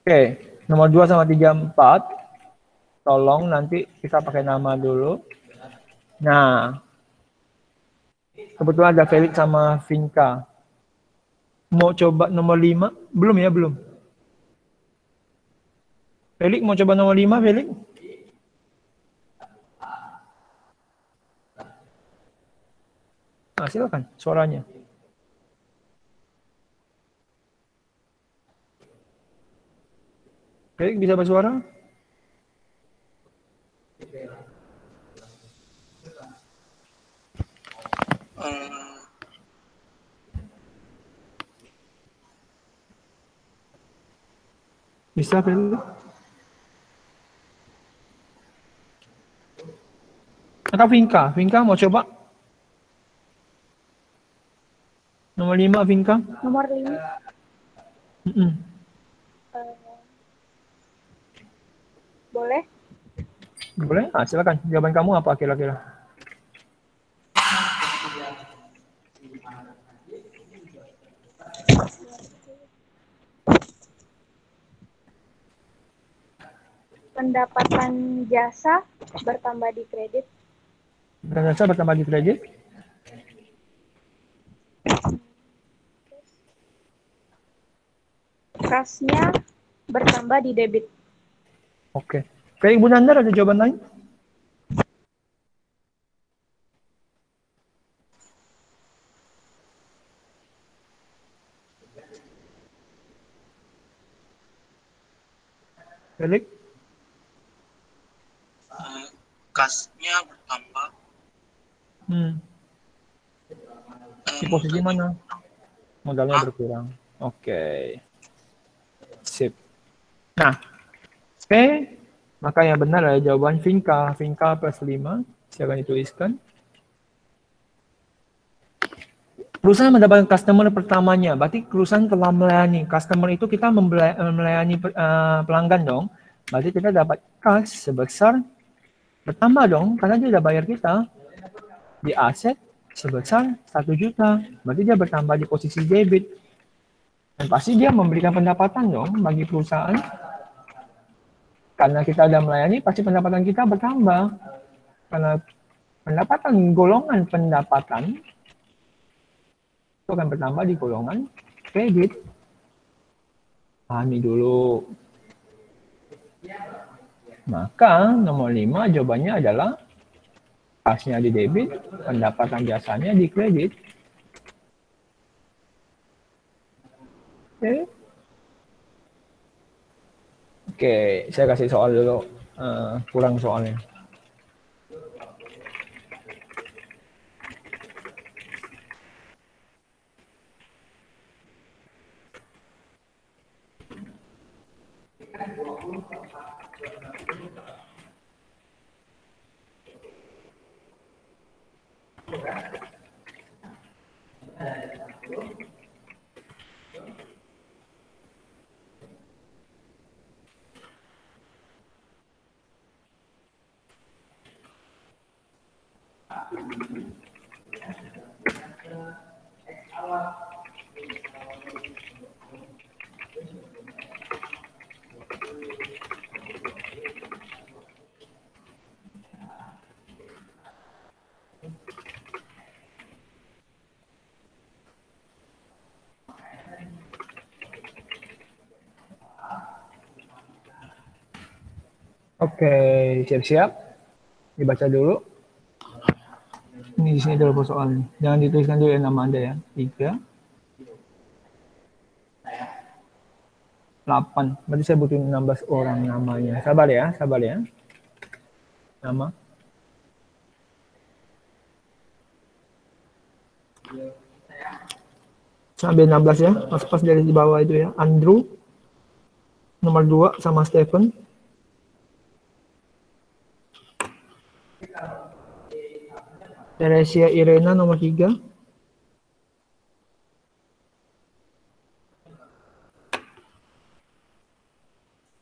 Oke, nomor 2 sama 3, 4. Tolong nanti kita pakai nama dulu. Nah, kebetulan ada Felix sama Vinka. Mau coba nomor 5? Belum ya, belum. Felix mau coba nomor 5, Felix? Nah, silakan suaranya. Felix bisa bersuara? Bisa, Felix? Atau Vinka? Vinka mau coba? Nomor 5, Vinka? Nomor 5. Boleh? Boleh? Ah, silakan. Jawaban kamu apa kira-kira? Pendapatan jasa bertambah di kredit. Pendapatan jasa bertambah di kredit. Kasnya bertambah di debit. Oke. Kayak Ibu Nandar ada jawaban lain? Felix? Kasnya bertambah. Di posisi mana? Modalnya berkurang. Oke. Sip. Nah, oke. Maka yang benar adalah jawaban Vinka. Vinka plus 5. Silakan dituliskan. Perusahaan mendapatkan customer pertamanya, berarti perusahaan telah melayani. Customer itu kita melayani pelanggan dong. Berarti kita dapat kas sebesar bertambah dong, karena dia udah bayar kita. Di aset sebesar 1 juta, berarti dia bertambah di posisi debit. Dan pasti dia memberikan pendapatan dong bagi perusahaan. Karena kita udah melayani, pasti pendapatan kita bertambah. Karena pendapatan, golongan pendapatan itu akan bertambah di golongan kredit. Pahami dulu. Maka nomor 5 jawabannya adalah kasnya di debit, pendapatan jasanya di kredit. Oke. Oke, saya kasih soal dulu. Kurang soalnya. Oke, siap-siap. Dibaca dulu. Ini di sini ada beberapa soal. Jangan dituliskan dulu ya nama Anda ya. 3, 8. Berarti saya butuh 16 orang namanya. Sabar ya, sabar ya. Nama. Sampai 16 ya. Pas-pas dari di bawah itu ya. Andrew. Nomor 2 sama Stephen. Teresia Irena nomor 3.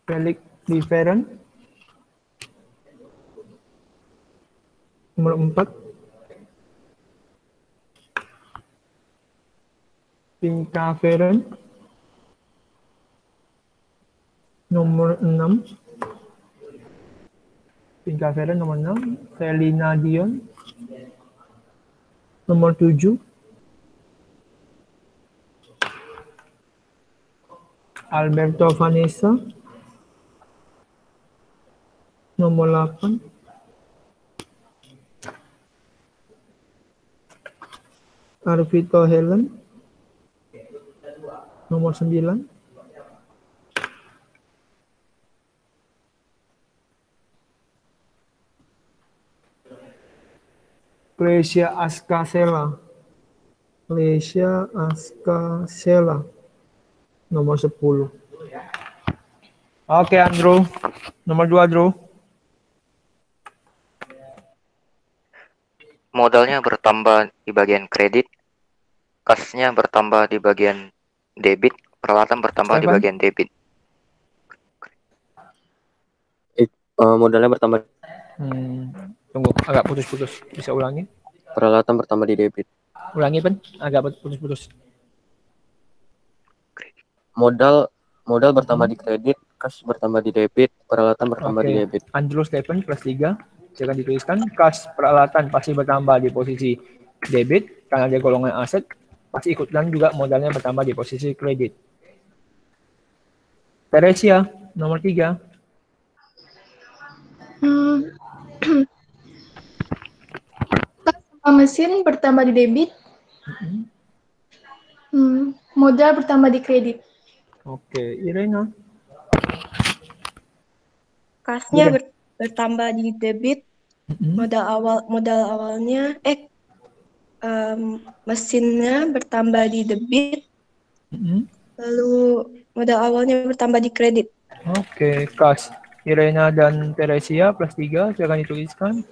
Felix Liveren nomor 4. Pinka Feren nomor 6. Pinka Feren nomor 6. Selina Dion nomor 7. Alberto Vanessa nomor 8. Arvito Helen nomor 9. Clesia Askasela. Clesia Askasela nomor 10. Oke, Andrew. Nomor 2, Andrew. Modalnya bertambah di bagian kredit, kasnya bertambah di bagian debit, peralatan bertambah di Stefan? bagian debit. Modalnya bertambah, Tunggu, agak putus-putus. Bisa ulangi? peralatan bertambah di debit. Ulangi, Pen. Agak putus-putus. Modal bertambah di kredit, kas bertambah di debit, peralatan bertambah di Oke. debit. Andrew Stephen kelas 3. Silakan dituliskan. Kas peralatan pasti bertambah di posisi debit. Karena dia golongan aset. Pasti ikut dan juga modalnya bertambah di posisi kredit. Teresia, nomor 3. Kas sama mesin bertambah di debit. Modal bertambah di kredit. Oke, Irena. Kasnya bertambah di debit. Modal awalnya mesinnya bertambah di debit. Lalu modal awalnya bertambah di kredit. Oke, kas. Irena dan Teresia plus 3, silakan dituliskan.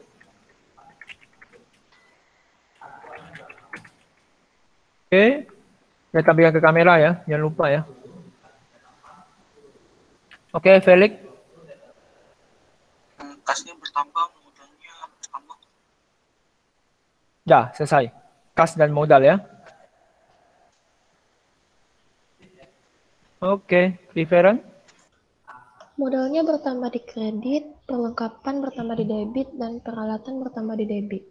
Oke. Kita tampilkan ke kamera ya, jangan lupa ya. Oke, Felix. Kasnya bertambah, modalnya bertambah. Ya, selesai. Kas dan modal ya. Oke, Riveren. Modalnya bertambah di kredit, perlengkapan bertambah di debit, dan peralatan bertambah di debit.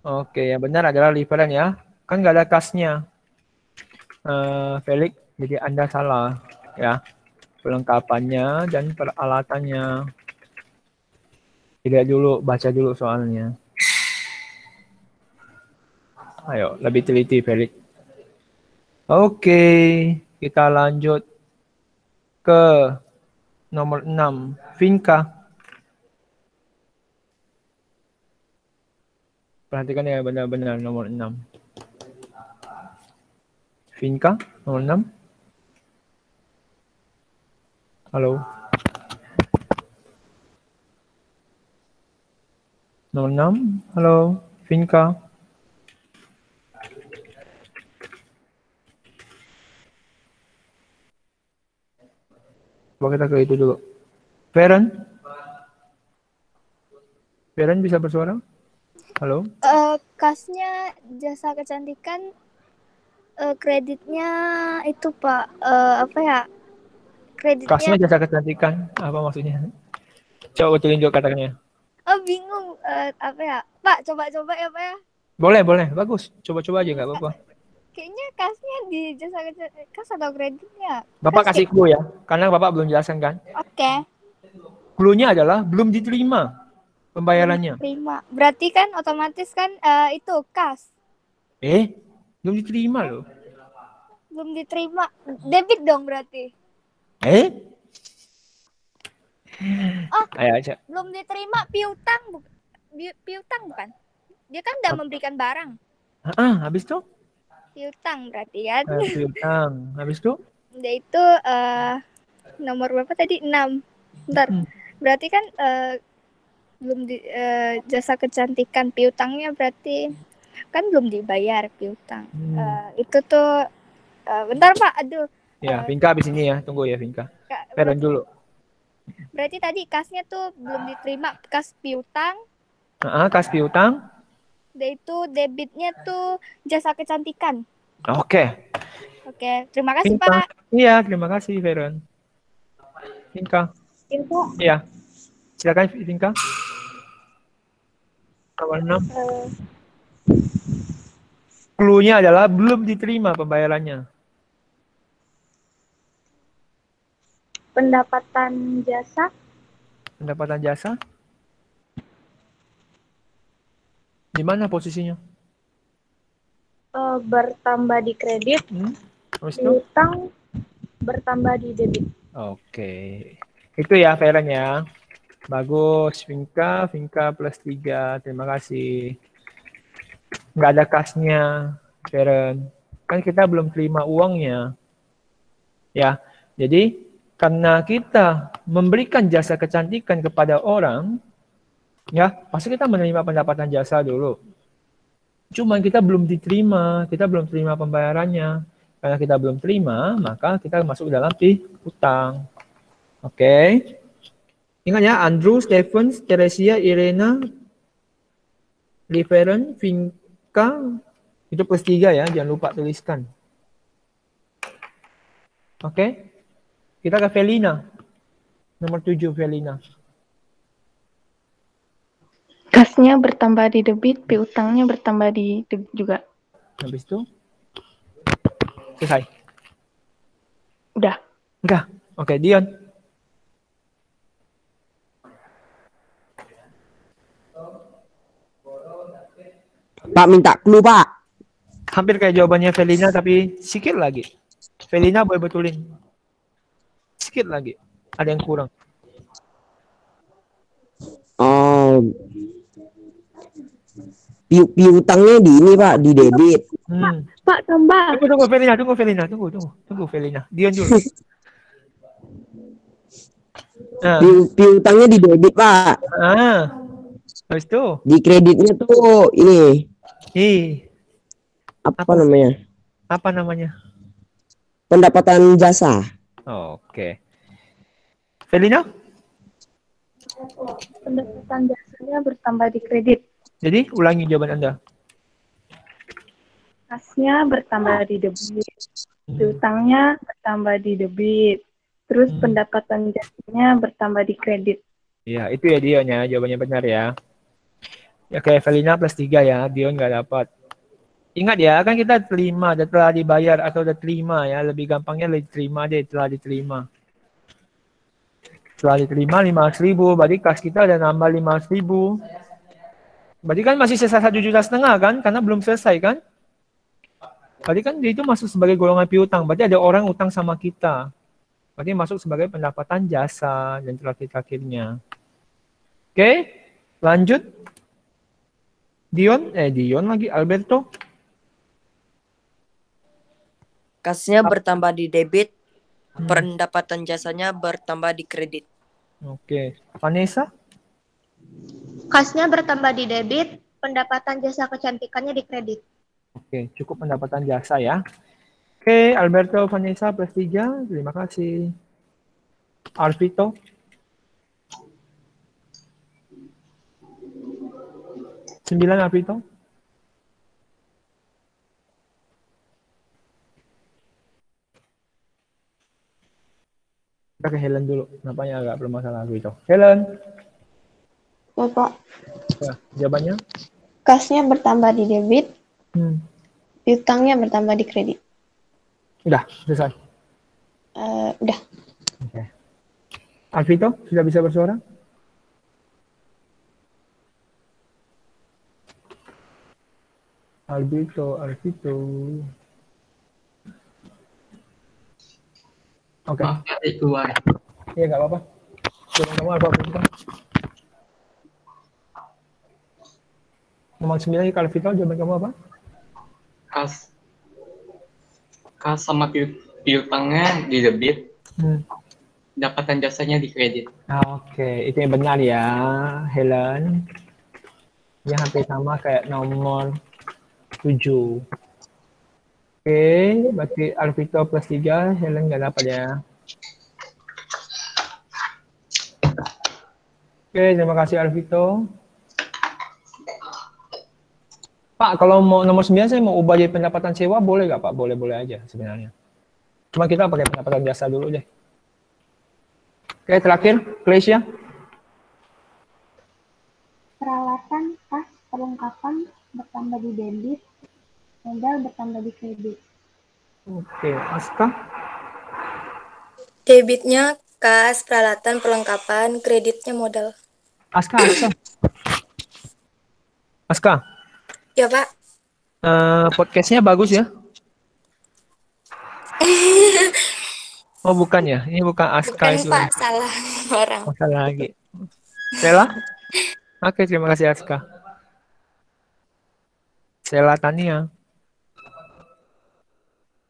Oke, yang benar adalah Riveren ya. Kan nggak ada kasnya. Felix, jadi Anda salah ya. Perlengkapannya dan peralatannya. Tidak dulu, baca dulu soalnya. Ayo, lebih teliti Felix. Oke, kita lanjut ke nomor 6, Vinka. Perhatikan ya benar-benar nomor 6. Vinka, nomor 6. Halo. Nomor 6, halo, Vinka. Coba kita ke itu dulu. Feren? Feren bisa bersuara? Halo? Kasnya jasa kecantikan, kreditnya itu Pak, apa ya? Kreditnya. Kasnya jasa kecantikan, apa maksudnya? Coba tunjuk katakannya. Oh bingung, apa ya? Pak, coba-coba ya Pak ya. Boleh, bagus. Coba-coba aja nggak apa-apa. Kayaknya kasnya di jasa kecantikan, kas atau kreditnya? Bapak kasih clue ya, karena Bapak belum jelaskan kan? Oke. Clue-nya adalah belum diterima pembayarannya. Terima. Berarti kan otomatis kan itu kas. Belum diterima loh. Belum diterima. Debit dong berarti. Oh, Ayo aja. belum diterima piutang piutang bukan? Dia kan udah memberikan barang. Habis tuh? Piutang berarti kan? Piutang. Habis tuh? Udah itu nomor berapa tadi? 6. Bentar. Berarti kan belum di jasa kecantikan piutangnya berarti kan belum dibayar piutang. Itu tuh bentar Pak, aduh. Ya, Vinka habis ini ya, tunggu ya Vinka. Feren dulu. Berarti tadi kasnya tuh belum diterima, kas piutang. Kas piutang. Dan itu debitnya tuh jasa kecantikan. Oke, terima kasih Vinka. Pak. Iya, terima kasih Feren. Vinka. Iya. Silakan Vinka. Nomor 6. Clue-nya adalah belum diterima pembayarannya. Pendapatan jasa. Pendapatan jasa? Di mana posisinya? Bertambah di kredit, piutang bertambah di debit. Oke. Itu ya Feren ya. Bagus, Vinka plus 3. Terima kasih. Nggak ada kasnya, Feren. Kan kita belum terima uangnya. Ya, jadi karena kita memberikan jasa kecantikan kepada orang, ya pasti kita menerima pendapatan jasa dulu. Cuma kita belum diterima, kita belum terima pembayarannya. Karena kita belum terima, maka kita masuk dalam piutang. Oke. Ingat ya, Andrew, Stephen, Teresia, Irena, Riveren, Vinka, itu plus 3 ya, jangan lupa tuliskan. Oke. Kita ke Felina. Nomor 7, Felina. Kasnya bertambah di debit, piutangnya bertambah di debit juga. Habis itu? Selesai? Udah. Enggak. Oke, Dion. Pak minta clue Pak. Hampir kayak jawabannya Felina tapi sedikit lagi. Felina boleh betulin. Sedikit lagi. Ada yang kurang. Oh. Piutangnya di ini Pak, di debit. Pak tambah. Tunggu Felina, tunggu Felina. Dion dulu. Piutangnya di debit Pak. Habis itu? Di kreditnya tuh ini. Apa namanya? Apa namanya? Pendapatan jasa. Oke. Felina? Pendapatan jasanya bertambah di kredit. Jadi ulangi jawaban Anda. Kasnya bertambah di debit. Piutangnya bertambah di debit. Terus pendapatan jasanya bertambah di kredit. Iya, itu ya Dionnya, jawabannya benar ya. Ya kayak Felina plus 3 ya, Dion nggak dapat. Ingat ya, kan kita terima, telah dibayar atau udah terima ya. Lebih gampangnya diterima deh, telah diterima. Setelah diterima 500.000, berarti kas kita udah nambah 500.000. Berarti kan masih sisa 1,5 juta kan, karena belum selesai kan? Berarti kan itu masuk sebagai golongan piutang, berarti ada orang utang sama kita. Berarti masuk sebagai pendapatan jasa dan terakhir-terakhirnya. Oke, lanjut. Dion lagi, Alberto. Kasnya bertambah di debit, pendapatan jasanya bertambah di kredit. Oke, Vanessa? Kasnya bertambah di debit, pendapatan jasa kecantikannya di kredit. Oke, cukup pendapatan jasa ya. Oke, Alberto, Vanessa plus 3, terima kasih. Alvito? Sembilan Alvito? Kita ke Helen dulu. Nampaknya agak bermasalah Alvito. Helen? Ya, Pak. Ya, jawabannya? Kasnya bertambah di debit, piutangnya bertambah di kredit. Udah, selesai. Udah. Oke. Alvito, sudah bisa bersuara? Alvito. Oke. Iya, nggak apa-apa. Jawaban kamu apa, Alvito? Nomor 9 ya, Alvito, jawaban kamu apa? Kas sama piutangnya di debit. Pendapatan jasanya di kredit. Oke, itu yang benar ya, Helen. Yang hampir sama kayak nomor 7. Oke, berarti Alvito plus 3, Helen nggak dapat ya. Oke, terima kasih Alvito. Pak, kalau mau nomor 9 saya mau ubah jadi pendapatan sewa, boleh nggak Pak? Boleh-boleh aja sebenarnya. Cuma kita pakai pendapatan jasa dulu deh. Oke, terakhir, Klesia. Peralatan, kas, perlengkapan bertambah di debit, modal bertambah di kredit. Oke, Aska. Debitnya kas, peralatan, perlengkapan, kreditnya modal. Aska. Ya, Pak. Podcastnya bagus ya? Oh, bukan ya? Ini bukan Aska Bukan, itu. Pak. Salah orang. Oh, salah lagi. Sela? Oke, terima kasih Aska. Sela Tania.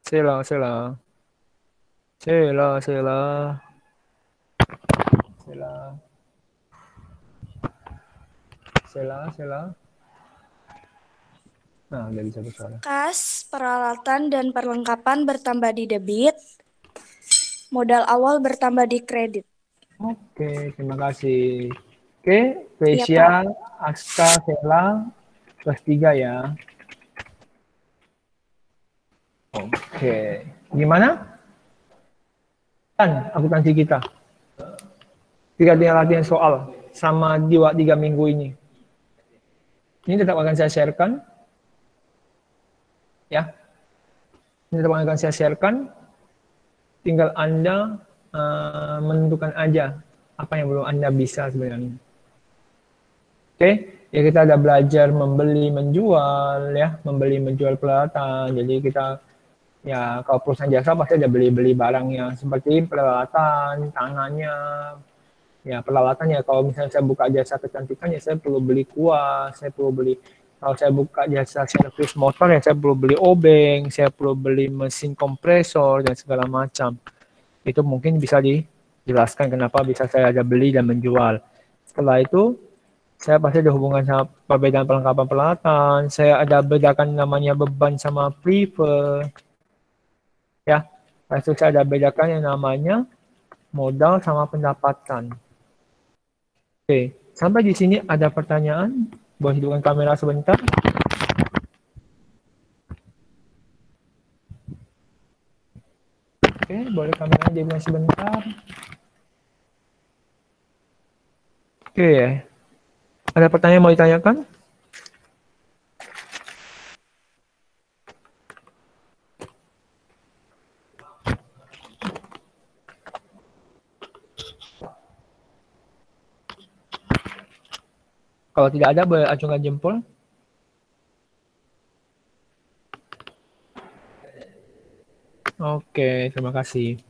Sela. Nah, udah bisa bersuara. Kas, peralatan, dan perlengkapan bertambah di debit. Modal awal bertambah di kredit. Oke, terima kasih. Oke, Klesia, Aska, Sela, plus 3 ya. Oke, gimana? Kan akuntansi kita. Kita latihan soal sama 3 minggu ini. Ini tetap akan saya sharekan. Ya, ini tetap akan saya sharekan. Tinggal Anda menentukan aja apa yang belum Anda bisa sebenarnya. Oke, ya kita ada belajar membeli, menjual, ya, membeli, menjual peralatan. Jadi kita, ya kalau perusahaan jasa pasti ada beli barangnya seperti peralatan, tangannya, ya peralatan ya kalau misalnya saya buka jasa kecantikan ya saya perlu beli kuas, saya perlu beli. Kalau saya buka jasa servis motor ya saya perlu beli obeng, saya perlu beli mesin kompresor dan segala macam. Itu mungkin bisa dijelaskan kenapa bisa saya ada beli dan menjual. Setelah itu saya pasti ada hubungan sama perbedaan perlengkapan peralatan. Saya ada bedakan namanya beban sama prefer. Ya, lalu saya ada bedakan yang namanya modal sama pendapatan. Oke, sampai di sini ada pertanyaan? Boleh hidupkan kamera sebentar. Oke, boleh kameranya dihidupkan sebentar. Oke, ada pertanyaan mau ditanyakan? Kalau tidak ada, boleh acungkan jempol. Oke, terima kasih.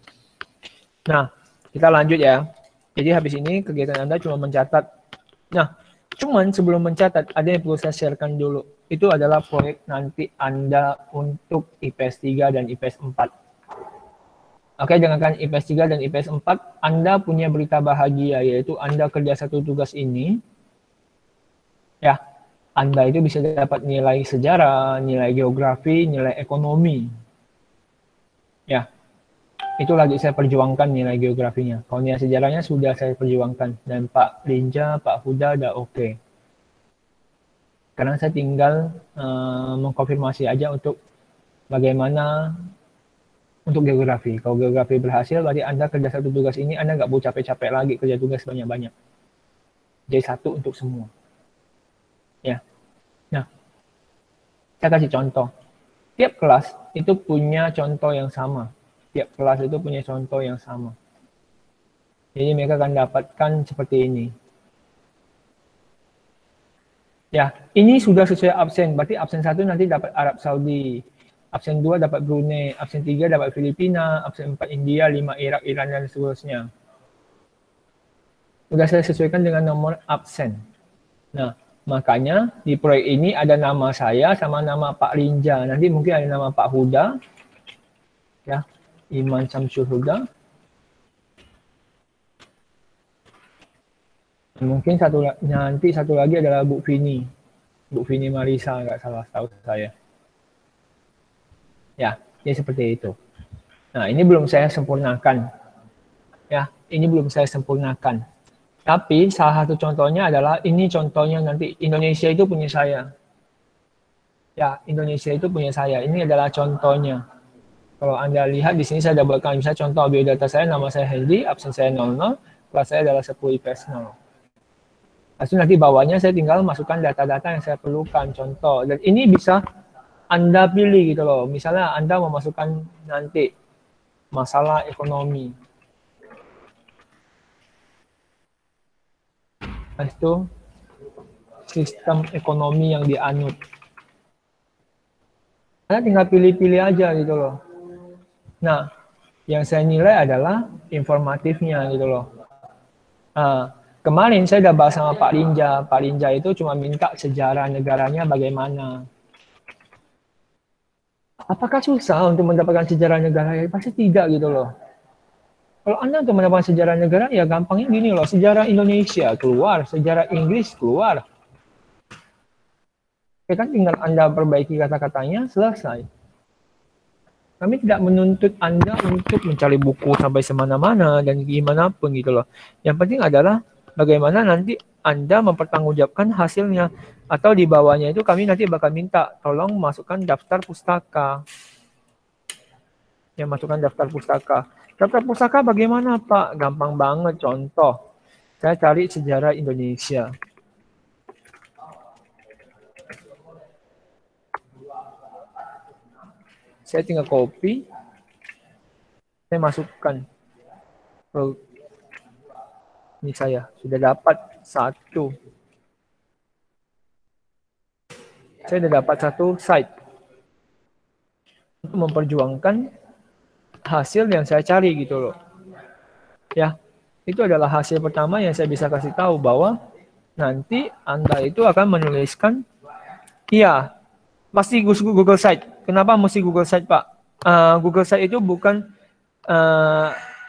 Nah, kita lanjut ya. Jadi habis ini kegiatan Anda cuma mencatat. Nah, cuman sebelum mencatat, ada yang perlu saya sharekan dulu. Itu adalah proyek nanti Anda untuk IPS 3 dan IPS 4. Oke, jangankan IPS 3 dan IPS 4, Anda punya berita bahagia, yaitu Anda kerja satu tugas ini, ya, Anda itu bisa dapat nilai sejarah, nilai geografi, nilai ekonomi. Ya, itu lagi saya perjuangkan nilai geografinya. Kalau nilai sejarahnya sudah saya perjuangkan. Dan Pak Linja, Pak Huda udah oke. Sekarang saya tinggal mengkonfirmasi aja untuk bagaimana untuk geografi. Kalau geografi berhasil, berarti Anda kerja satu tugas ini, Anda nggak perlu capek-capek lagi kerja tugas banyak-banyak. Jadi satu untuk semua. Ya. Nah, saya kasih contoh. Tiap kelas itu punya contoh yang sama. Tiap kelas itu punya contoh yang sama. Jadi mereka akan dapatkan seperti ini. Ya, ini sudah sesuai absen. Berarti absen 1 nanti dapat Arab Saudi. Absen 2 dapat Brunei. Absen 3 dapat Filipina. Absen 4 India, 5 Irak, Iran, dan seterusnya. Sudah saya sesuaikan dengan nomor absen. Nah, makanya di proyek ini ada nama saya sama nama Pak Linja. Nanti mungkin ada nama Pak Huda. Ya, Iman Samsul Huda. Mungkin nanti satu lagi adalah Bu Vini. Bu Vini Marisa, nggak salah tahu saya. Ya, ini seperti itu. Nah, ini belum saya sempurnakan. Ya, ini belum saya sempurnakan. Tapi salah satu contohnya adalah, ini contohnya nanti Indonesia itu punya saya. Ya, Indonesia itu punya saya. Ini adalah contohnya. Kalau Anda lihat di sini saya sudah buatkan, misalnya contoh biodata saya, nama saya Hendy, absen saya 00, kelas saya adalah 10 IPS 0. Lalu nanti bawahnya saya tinggal masukkan data-data yang saya perlukan, contoh. Dan ini bisa Anda pilih gitu loh. Misalnya Anda memasukkan nanti masalah ekonomi. Nah, itu sistem ekonomi yang dianut. Anda tinggal pilih-pilih aja gitu loh. Nah, yang saya nilai adalah informatifnya gitu loh. Kemarin saya udah bahas sama Pak Linja. Pak Linja itu cuma minta sejarah negaranya bagaimana. Apakah susah untuk mendapatkan sejarah negara? Ya, pasti tidak gitu loh. Kalau Anda untuk mendapatkan sejarah negara, ya gampangnya gini loh. Sejarah Indonesia keluar, sejarah Inggris keluar. Ya kan tinggal Anda perbaiki kata-katanya, selesai. Kami tidak menuntut Anda untuk mencari buku sampai semana-mana dan gimana pun gitu loh. Yang penting adalah bagaimana nanti Anda mempertanggungjawabkan hasilnya. Atau di bawahnya itu kami nanti bakal minta, tolong masukkan daftar pustaka. Ya, masukkan daftar pustaka. Daftar pustaka bagaimana Pak? Gampang banget, contoh. Saya cari sejarah Indonesia. Saya tinggal copy. Saya masukkan. Ini saya sudah dapat 1. Saya sudah dapat 1 site. Untuk memperjuangkan hasil yang saya cari gitu loh. Ya, itu adalah hasil pertama yang saya bisa kasih tahu bahwa nanti Anda itu akan menuliskan, iya, pasti Google Site. Kenapa mesti Google Site, Pak? Google Site itu bukan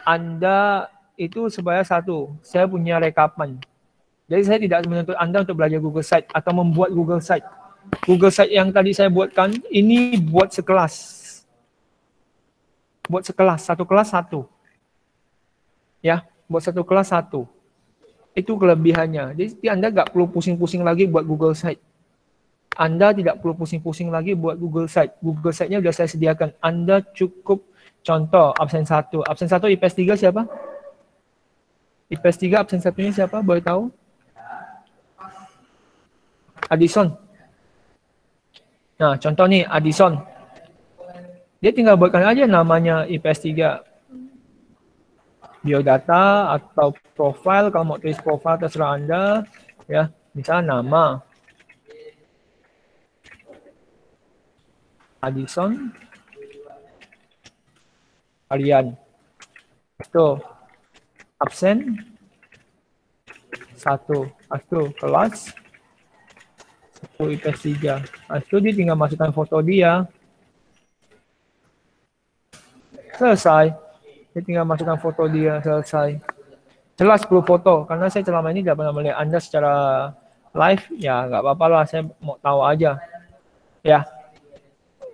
Anda itu supaya satu, saya punya rekapan. Jadi saya tidak menuntut Anda untuk belajar Google Site atau membuat Google Site. Google Site yang tadi saya buatkan, ini buat sekelas. Buat satu kelas satu. Ya, buat satu kelas satu. Itu kelebihannya. Jadi Anda nggak perlu pusing-pusing lagi buat Google Site. Anda tidak perlu pusing-pusing lagi buat Google Site. Google Site-nya sudah saya sediakan. Anda cukup contoh absen 1. Absen 1 IPS 3 siapa? IPS 3 absen 1-nya siapa? Boleh tahu? Addison. Nah, contoh nih Addison. Dia tinggal buatkan aja namanya IPS 3. Biodata atau profile, kalau mau tulis profile terserah Anda. Ya, misalnya nama. Addison. Harian. Itu absen 1. Itu kelas 10 IPS 3. Itu dia tinggal masukkan foto dia. Selesai. Dia tinggal masukkan foto dia, selesai. Jelas 10 foto, karena saya selama ini tidak pernah melihat Anda secara live, ya nggak apa-apa lah, saya mau tahu aja. Ya,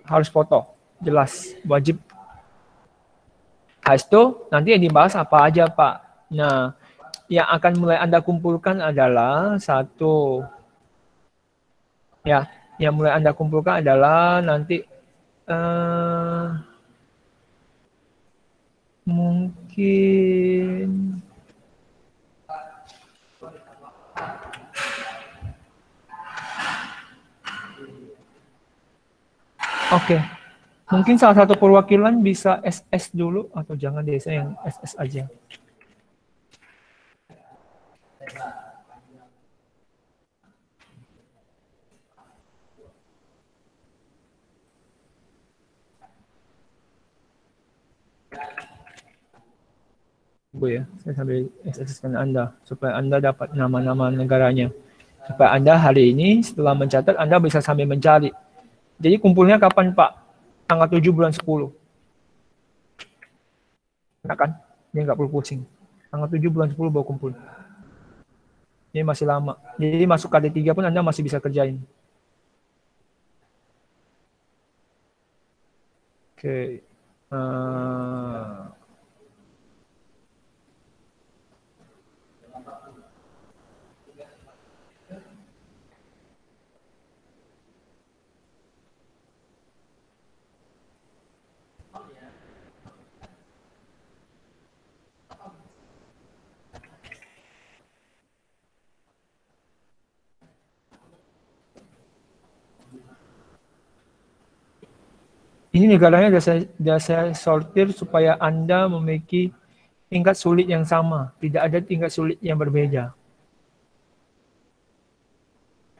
harus foto, jelas, wajib. Habis itu, nanti yang dibahas apa aja, Pak? Nah, yang akan mulai Anda kumpulkan adalah satu. Ya, yang mulai Anda kumpulkan adalah nanti mungkin oke. Mungkin salah satu perwakilan bisa SS dulu atau jangan desa yang SS aja. Bu ya, saya sambil SS-kan Anda supaya Anda dapat nama-nama negaranya. Supaya Anda hari ini setelah mencatat Anda bisa sambil mencari. Jadi kumpulnya kapan, Pak? Tanggal 7 bulan 10. Enak kan? Dia nggak perlu pusing. Tanggal 7 bulan 10 baru kumpul. Ini masih lama. Jadi masuk KD3 pun Anda masih bisa kerjain. Oke. Ini negaranya sudah saya sortir supaya Anda memiliki tingkat sulit yang sama. Tidak ada tingkat sulit yang berbeda.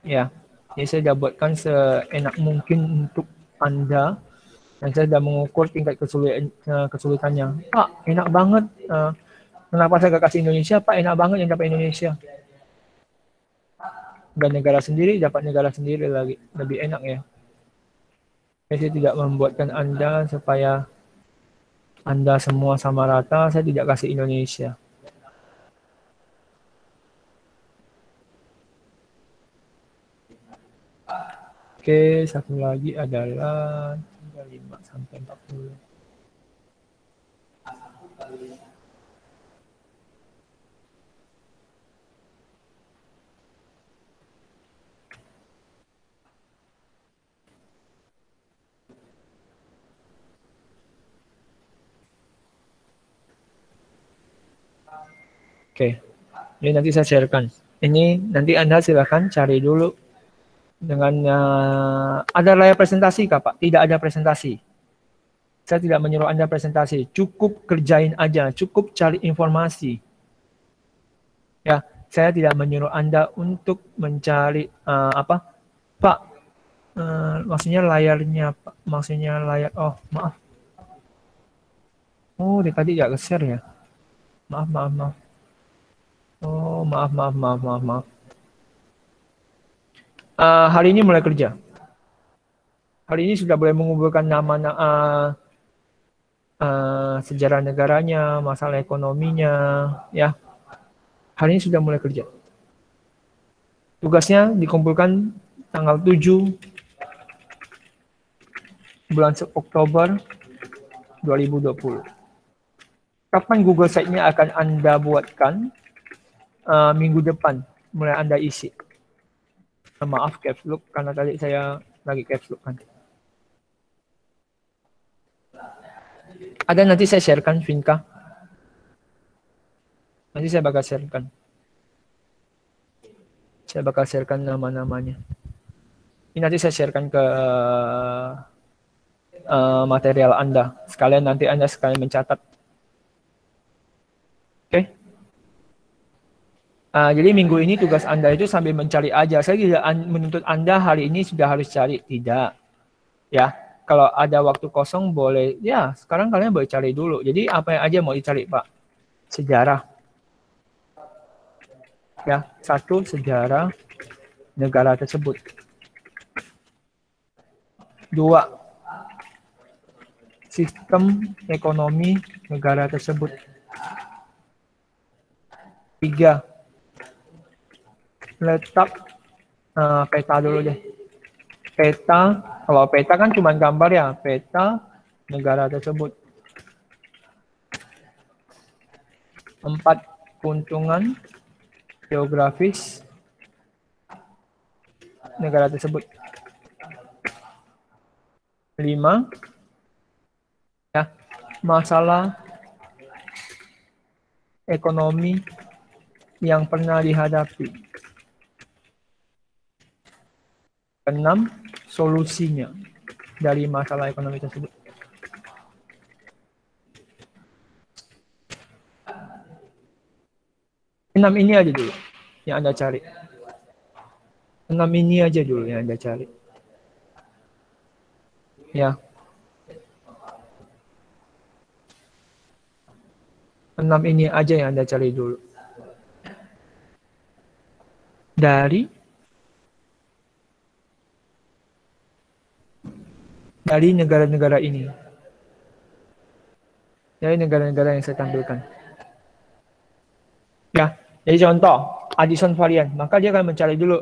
Ya, ini saya sudah buatkan seenak mungkin untuk Anda. Dan saya sudah mengukur tingkat kesulitannya. Pak, enak banget. Kenapa saya gak kasih Indonesia? Pak, enak banget yang dapat Indonesia. Dan negara sendiri dapat negara sendiri lagi. Lebih enak ya. Saya tidak membuatkan Anda supaya Anda semua sama rata, saya tidak kasih Indonesia. Oke, satu lagi adalah 35 sampai 40. Oke, ini nanti saya sharekan. Ini nanti Anda silakan cari dulu dengan ada layar presentasi Kak Pak? Tidak ada presentasi. Saya tidak menyuruh Anda presentasi. Cukup kerjain aja, cukup cari informasi. Ya, saya tidak menyuruh Anda untuk mencari apa? Pak, maksudnya layarnya, Pak. Maksudnya layar. Oh, maaf. Oh, tadi nggak ke-share ya? Maaf. Oh, maaf. Hari ini mulai kerja. Hari ini sudah boleh mengumpulkan nama sejarah negaranya, masalah ekonominya, ya. Hari ini sudah mulai kerja. Tugasnya dikumpulkan tanggal 7 bulan Oktober 2020. Kapan Google Site-nya akan Anda buatkan? Minggu depan mulai Anda isi. Maaf caps lock karena tadi saya lagi caps lock kan. Ada nanti saya sharekan Vinka. Nanti saya bakal sharekan. Saya bakal sharekan nama-namanya. Ini nanti saya sharekan ke material Anda. Sekalian nanti Anda sekalian mencatat. Oke. Jadi minggu ini tugas Anda itu sambil mencari aja. Saya tidak menuntut Anda hari ini sudah harus cari. Tidak. Ya. Kalau ada waktu kosong boleh. Ya, sekarang kalian boleh cari dulu. Jadi apa yang aja mau dicari, Pak? Sejarah. Ya, 1 sejarah negara tersebut. 2 sistem ekonomi negara tersebut. 3 letak peta dulu deh. Peta, kalau peta kan cuma gambar ya, peta negara tersebut. 4 keuntungan geografis negara tersebut. 5 ya, masalah ekonomi yang pernah dihadapi. 6 solusinya dari masalah ekonomi tersebut. Enam ini aja dulu yang Anda cari. 6 ini aja dulu yang Anda cari. Ya. 6 ini aja yang Anda cari dulu. Dari negara-negara ini. Dari negara-negara yang saya tampilkan. Ya, jadi contoh, Addison varian. Maka dia akan mencari dulu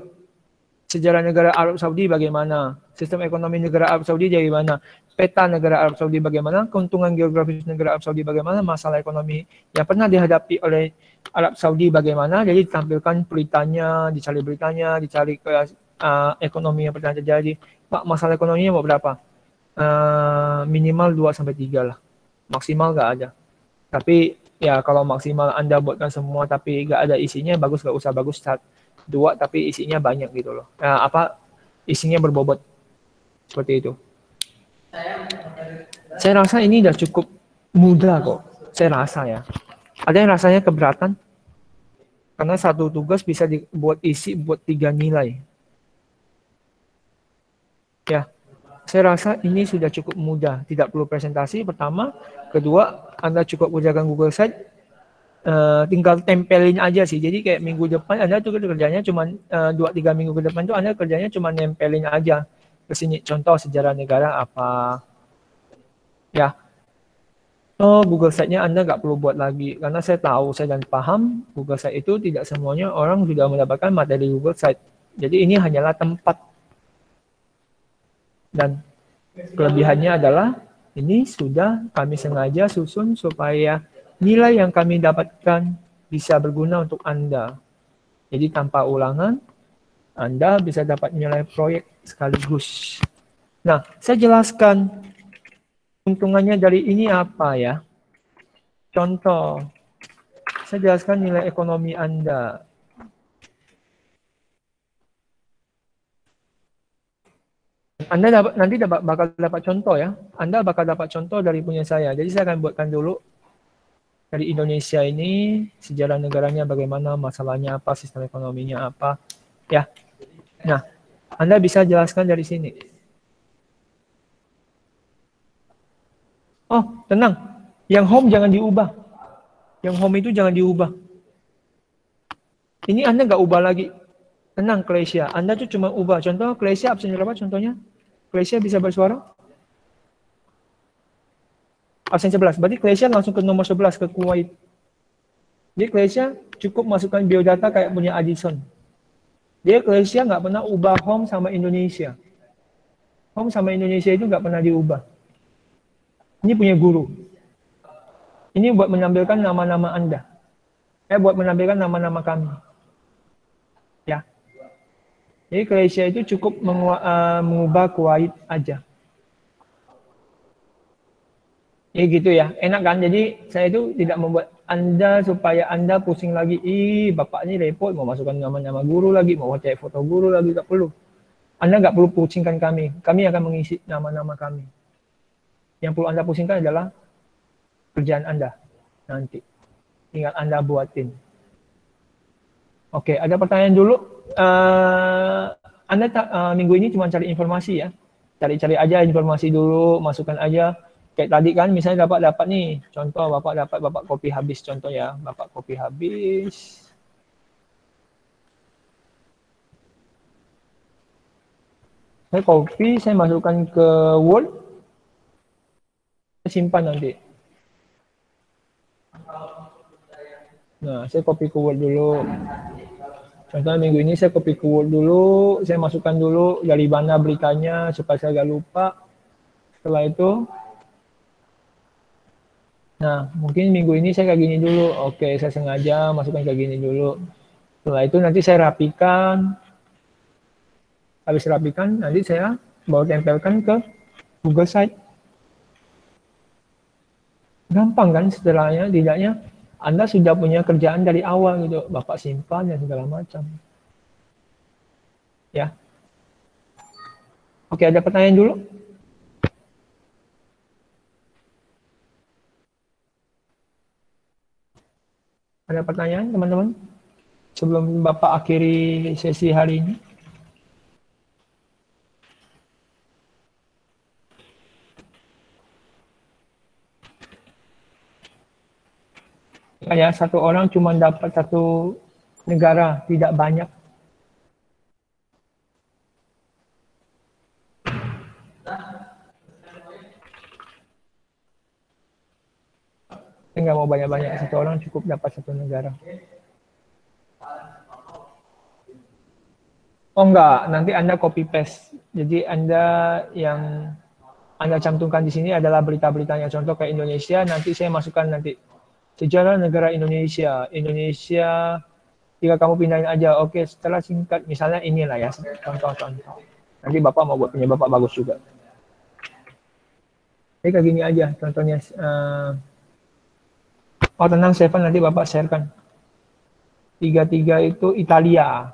sejarah negara Arab Saudi bagaimana, sistem ekonomi negara Arab Saudi bagaimana, peta negara Arab Saudi bagaimana, keuntungan geografis negara Arab Saudi bagaimana, masalah ekonomi yang pernah dihadapi oleh Arab Saudi bagaimana. Jadi ditampilkan beritanya, dicari ekonomi yang pernah terjadi. Pak, masalah ekonominya mau berapa? Minimal 2-3 lah. Maksimal nggak ada. Tapi ya kalau maksimal Anda buatkan semua tapi nggak ada isinya, bagus nggak usah bagus. 2 tapi isinya banyak gitu loh. Isinya berbobot. Seperti itu. Saya rasa ini udah cukup mudah kok. Saya rasa ya. Ada yang rasanya keberatan? Karena satu tugas bisa dibuat isi buat 3 nilai. Ya. Saya rasa ini sudah cukup mudah, tidak perlu presentasi pertama. Kedua, Anda cukup kerjakan Google Site, tinggal tempelin aja sih. Jadi kayak minggu depan Anda tuh kerjanya cuma 2-3 minggu ke depan tuh Anda kerjanya cuma nempelin aja ke sini. Contoh sejarah negara apa. Ya. Google Site-nya Anda nggak perlu buat lagi. Karena saya tahu, saya dan paham Google Site itu tidak semuanya orang sudah mendapatkan materi Google Site. Jadi ini hanyalah tempat. Dan kelebihannya adalah ini sudah kami sengaja susun supaya nilai yang kami dapatkan bisa berguna untuk Anda. Jadi tanpa ulangan, Anda bisa dapat nilai proyek sekaligus. Nah, saya jelaskan keuntungannya dari ini apa ya. Contoh, saya jelaskan nilai ekonomi Anda. Anda nanti bakal dapat contoh ya. Anda bakal dapat contoh dari punya saya. Jadi saya akan buatkan dulu dari Indonesia ini sejarah negaranya bagaimana, masalahnya apa, sistem ekonominya apa, ya. Nah, Anda bisa jelaskan dari sini. Oh, tenang. Yang home jangan diubah. Yang home itu jangan diubah. Ini Anda nggak ubah lagi. Tenang, Klesia. Anda tuh cuma ubah. Contoh, Klesia absen berapa contohnya? Klesia bisa bersuara? Absen 11. Berarti Klesia langsung ke nomor 11, ke Kuwait. Jadi Klesia cukup masukkan biodata kayak punya Addison. Dia Klesia nggak pernah ubah home sama Indonesia. Home sama Indonesia itu nggak pernah diubah. Ini punya guru. Ini buat menampilkan nama-nama Anda. Buat menampilkan nama-nama kami. Ya. Jadi Malaysia itu cukup mengubah kuwait aja. Ya gitu ya, enak kan? Jadi saya itu tidak membuat Anda supaya Anda pusing lagi. Bapak ini repot, mau masukkan nama-nama guru lagi, mau cek foto guru lagi, tak perlu. Anda nggak perlu pusingkan kami. Kami akan mengisi nama-nama kami. Yang perlu Anda pusingkan adalah kerjaan Anda nanti. Tinggal Anda buatin. Oke, ada pertanyaan dulu. Anda minggu ini cuma cari informasi ya. Cari-cari aja informasi dulu, masukkan aja. Kayak tadi kan misalnya dapat nih, contoh Bapak kopi habis contoh ya. Bapak kopi habis. Saya kopi, saya masukkan ke Word. Saya simpan nanti. Nah, saya copy ke Word dulu. Contohnya minggu ini saya copy ke Word dulu, saya masukkan dulu dari mana beritanya supaya saya nggak lupa. Setelah itu, nah mungkin minggu ini saya kayak gini dulu. Oke, saya sengaja masukkan kayak gini dulu. Setelah itu nanti saya rapikan. Habis rapikan, nanti saya baru tempelkan ke Google Site. Gampang kan setelahnya, tidaknya Anda sudah punya kerjaan dari awal gitu. Bapak simpan dan segala macam. Ya. Oke, ada pertanyaan dulu? Ada pertanyaan teman-teman? Sebelum Bapak akhiri sesi hari ini. Ya, satu orang cuma dapat satu negara, tidak banyak. Saya nggak mau banyak-banyak, satu orang cukup dapat satu negara. Oh enggak, nanti Anda copy paste. Jadi Anda yang Anda cantumkan di sini adalah berita-beritanya. Contoh kayak Indonesia, nanti saya masukkan nanti. Sejarah negara Indonesia. Indonesia, jika kamu pindahin aja, oke, setelah singkat, misalnya inilah ya, contoh-contoh. Nanti Bapak mau buat punya Bapak bagus juga. Jadi kayak gini aja, contohnya. Oh tenang, Seven, nanti Bapak sharekan. 33 itu Italia.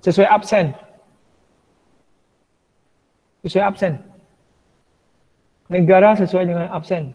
Sesuai absen. Sesuai absen. Negara sesuai dengan absen.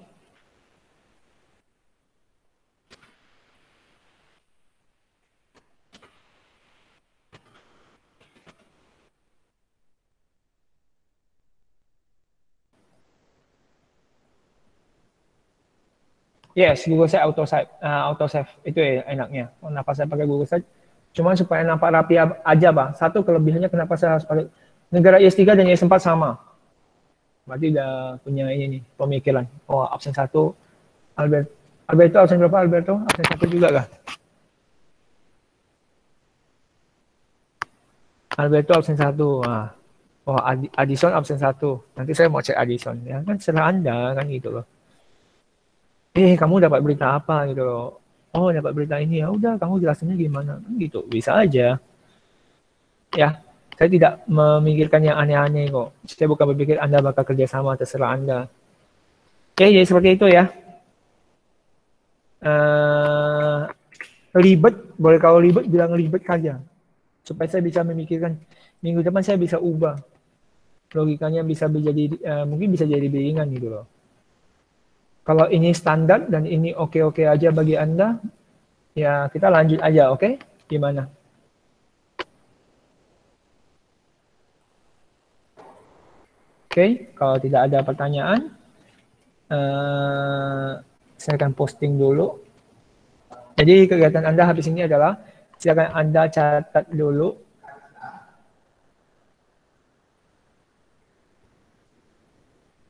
Yes, Google Site auto save itu ya enaknya. Kenapa saya pakai Google Site? Cuma supaya nampak rapi aja, Bang. Satu kelebihannya kenapa saya harus pakai negara IS3 dan IS4 sama. Berarti udah punya ini nih, pemikiran. Oh, absen 1 Alberto absen berapa Alberto? Absen 1 juga kah? Alberto absen 1. Nah. Oh, Addison absen 1. Nanti saya mau cek Addison. Ya kan serah Anda kan gitu loh. Kamu dapat berita apa gitu loh. Oh, dapat berita ini. Ya udah, kamu jelasannya gimana? Kan gitu. Bisa aja. Ya. Saya tidak memikirkan yang aneh-aneh kok. Saya bukan berpikir Anda bakal kerjasama, terserah Anda. Oke, jadi seperti itu ya. Ribet, boleh kalau ribet bilang ribet saja. Supaya saya bisa memikirkan, minggu depan saya bisa ubah. Logikanya bisa menjadi, mungkin bisa jadi bimbingan gitu loh. Kalau ini standar dan ini oke-oke aja bagi Anda, ya kita lanjut aja, oke? Gimana? Oke, kalau tidak ada pertanyaan, saya akan posting dulu. Jadi kegiatan Anda habis ini adalah, silakan Anda catat dulu